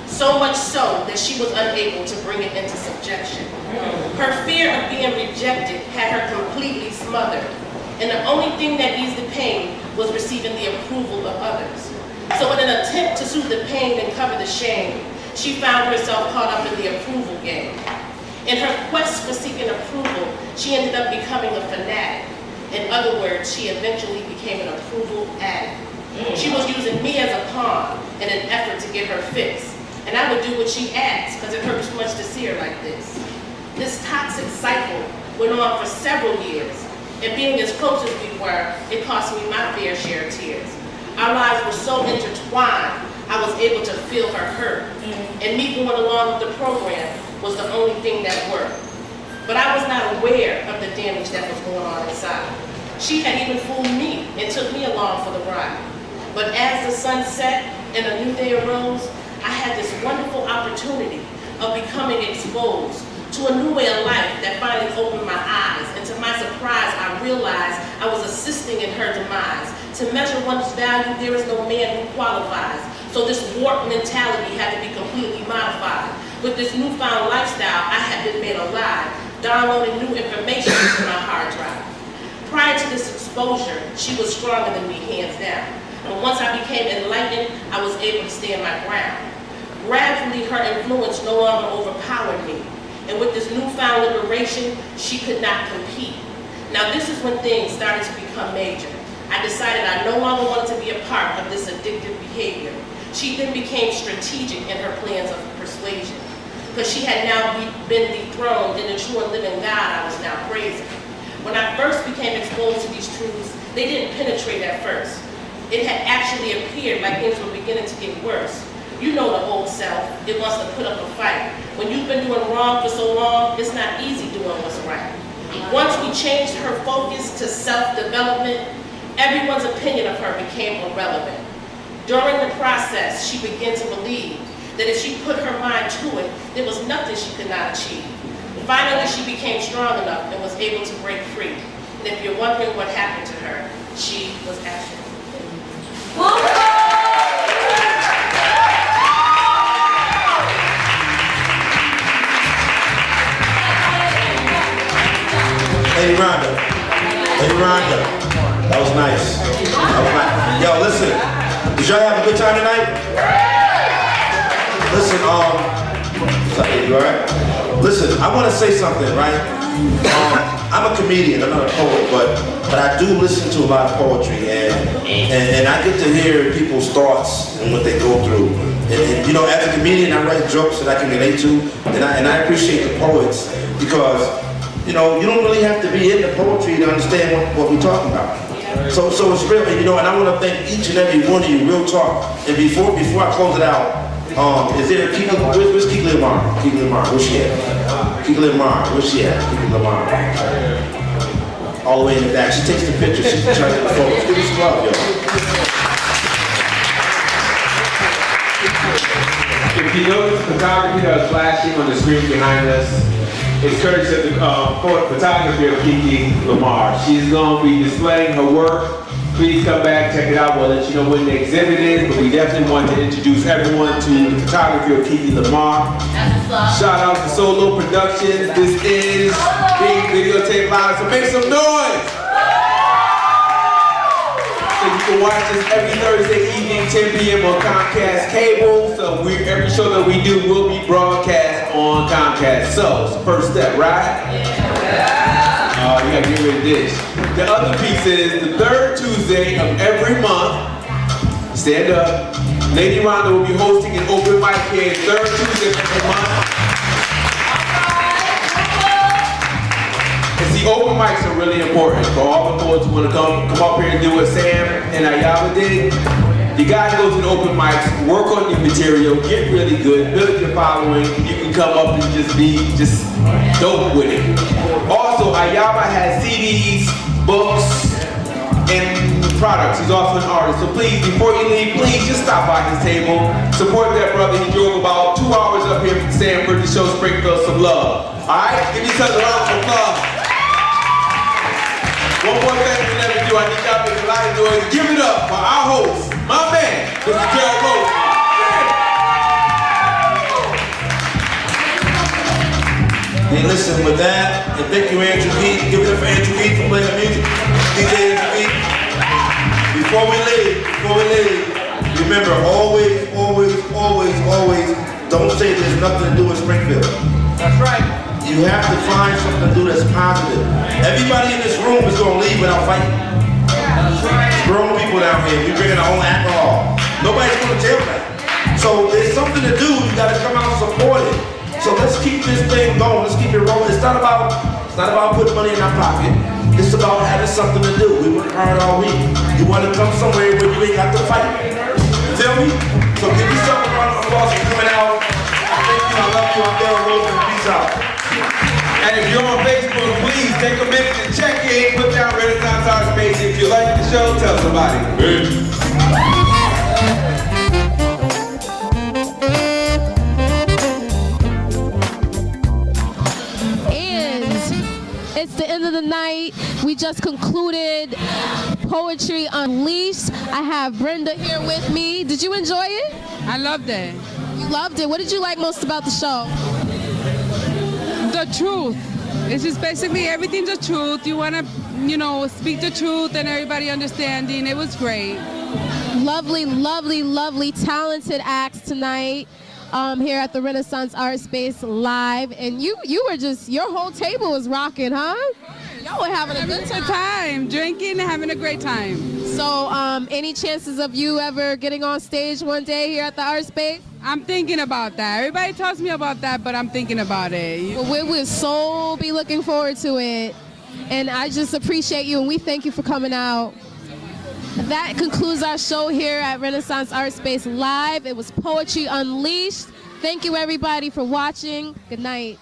so much so that she was unable to bring it into subjection. Her fear of being rejected had her completely smothered, and the only thing that eased the pain was receiving the approval of others. So in an attempt to soothe the pain and cover the shame, she found herself caught up in the approval game. In her quest for seeking approval, she ended up becoming a fanatic. In other words, she eventually became an approval addict. She was using me as a pawn in an effort to get her fix. And I would do what she asked, because it hurt too much to see her like this. This toxic cycle went on for several years, and being as close as we were, it cost me my fair share of tears. Our lives were so intertwined, I was able to feel her hurt. And me going along with the program was the only thing that worked. But I was not aware of the damage that was going on inside. She had even fooled me and took me along for the ride. But as the sun set and a new day arose, I had this wonderful opportunity of becoming exposed to a new way of life that finally opened my eyes. And to my surprise, I realized I was assisting in her demise. To measure one's value, there is no man who qualifies. So this warped mentality had to be completely modified. With this newfound lifestyle, I had been made alive, downloading new information into my hard drive. Prior to this exposure, she was stronger than me, hands down. But once I became enlightened, I was able to stand my ground. Gradually, her influence no longer overpowered me. And with this newfound liberation, she could not compete. Now this is when things started to become major. I decided I no longer wanted to be a part of this addictive behavior. She then became strategic in her plans of persuasion, because she had now been dethroned in the true and living God I was now praising. When I first became exposed to these truths, they didn't penetrate at first. It had actually appeared like things were beginning to get worse. You know the old self, it wants to put up a fight. When you've been doing wrong for so long, it's not easy doing what's right. Once we changed her focus to self-development, everyone's opinion of her became irrelevant. During the process, she began to believe that if she put her mind to it, there was nothing she could not achieve. Finally, she became strong enough and was able to break free. And if you're wondering what happened to her, she was actually Lady Rhonda, that was nice. Yo, listen, did y'all have a good time tonight? Listen, you all right? Listen, I want to say something, right? I'm a comedian, I'm not a poet, but I do listen to a lot of poetry, and I get to hear people's thoughts and what they go through. And you know, as a comedian, I write jokes that I can relate to, and I appreciate the poets, because you know, you don't really have to be into poetry to understand what we're talking about. So it's really, you know, and I want to thank each and every one of you, real talk. And before I close it out, is there where's Kiki Lamar? Kiki Lamar, where's she at? Kiki Lamar, where's she at? Kiki Lamar. All the way in the back. She takes the picture, she's trying to get the photos. Give me some love, yo. If you notice the photography that was flashing on the screen behind us, it's courtesy of the photography of Kiki Lamar. She's going to be displaying her work. Please come back, check it out. We'll let you know when the exhibit is, but we definitely want to introduce everyone to the photography of Kiki Lamar. Shout out to Solo Productions. This is being videotaped live, so make some noise! So you can watch us every Thursday evening, 10 p.m. on Comcast Cable. So every show that we do will be broadcast on Comcast. So it's the first step, right? You gotta get rid of this. The other piece is the third Tuesday of every month. Stand up. Lady Rhonda will be hosting an open mic here third Tuesday of every month. And see, open mics are really important for all the folks who want to come up here and do what Sam and Ayala did. You gotta go to the open mics, work on your material, get really good, build your following. You can come up and just be dope with it. Also, Ayala has CDs, books, and products. He's also an artist. So please, before you leave, please just stop by his table. Support that brother. He drove about 2 hours up here from Sanford to show Springfield some love. All right? Give each other a round of applause. One more thing we never do. I need y'all to make a lot of noise. Give it up for our host, my man, Mr. Gerald Rose. Hey, listen, with that, and thank you, Andrew Heath. Give it up for Andrew Heath for playing the music. DJ Andrew Heath. Before we leave, remember, always, don't say there's nothing to do in Springfield. That's right. You have to find something to do that's positive. Everybody in this room is going to leave without fighting. Grown people down here, we drinking our own alcohol. Nobody's going to jail now. So there's something to do, you got to come out and support it. So let's keep this thing going, let's keep it rolling. It's not about putting money in our pocket. It's about having something to do. We work hard all week. You want to come somewhere where you ain't got to fight. You feel me? So give yourself a round of applause for coming out. Thank you, I love you, I'm Darryl Rose, and peace out. And if you're on Facebook, please take a minute to check in, put down Renaissance Art Space. If you like the show, tell somebody. It's the end of the night. We just concluded Poetry Unleashed. I have Brenda here with me. Did you enjoy it? I loved it. You loved it. What did you like most about the show? The truth. It's just basically everything's the truth. You want to, speak the truth and everybody understanding. It was great. Lovely, lovely, lovely, talented acts tonight. Here at the Renaissance Art Space live, and you were just, your whole table was rocking, huh? Y'all were having a good time, drinking and having a great time. So, any chances of you ever getting on stage one day here at the Art Space? I'm thinking about that. Everybody tells me about that, but I'm thinking about it. Well, we will so be looking forward to it, and I just appreciate you, and we thank you for coming out. That concludes our show here at Renaissance Art Space Live. It was Poetry Unleashed. Thank you, everybody, for watching. Good night.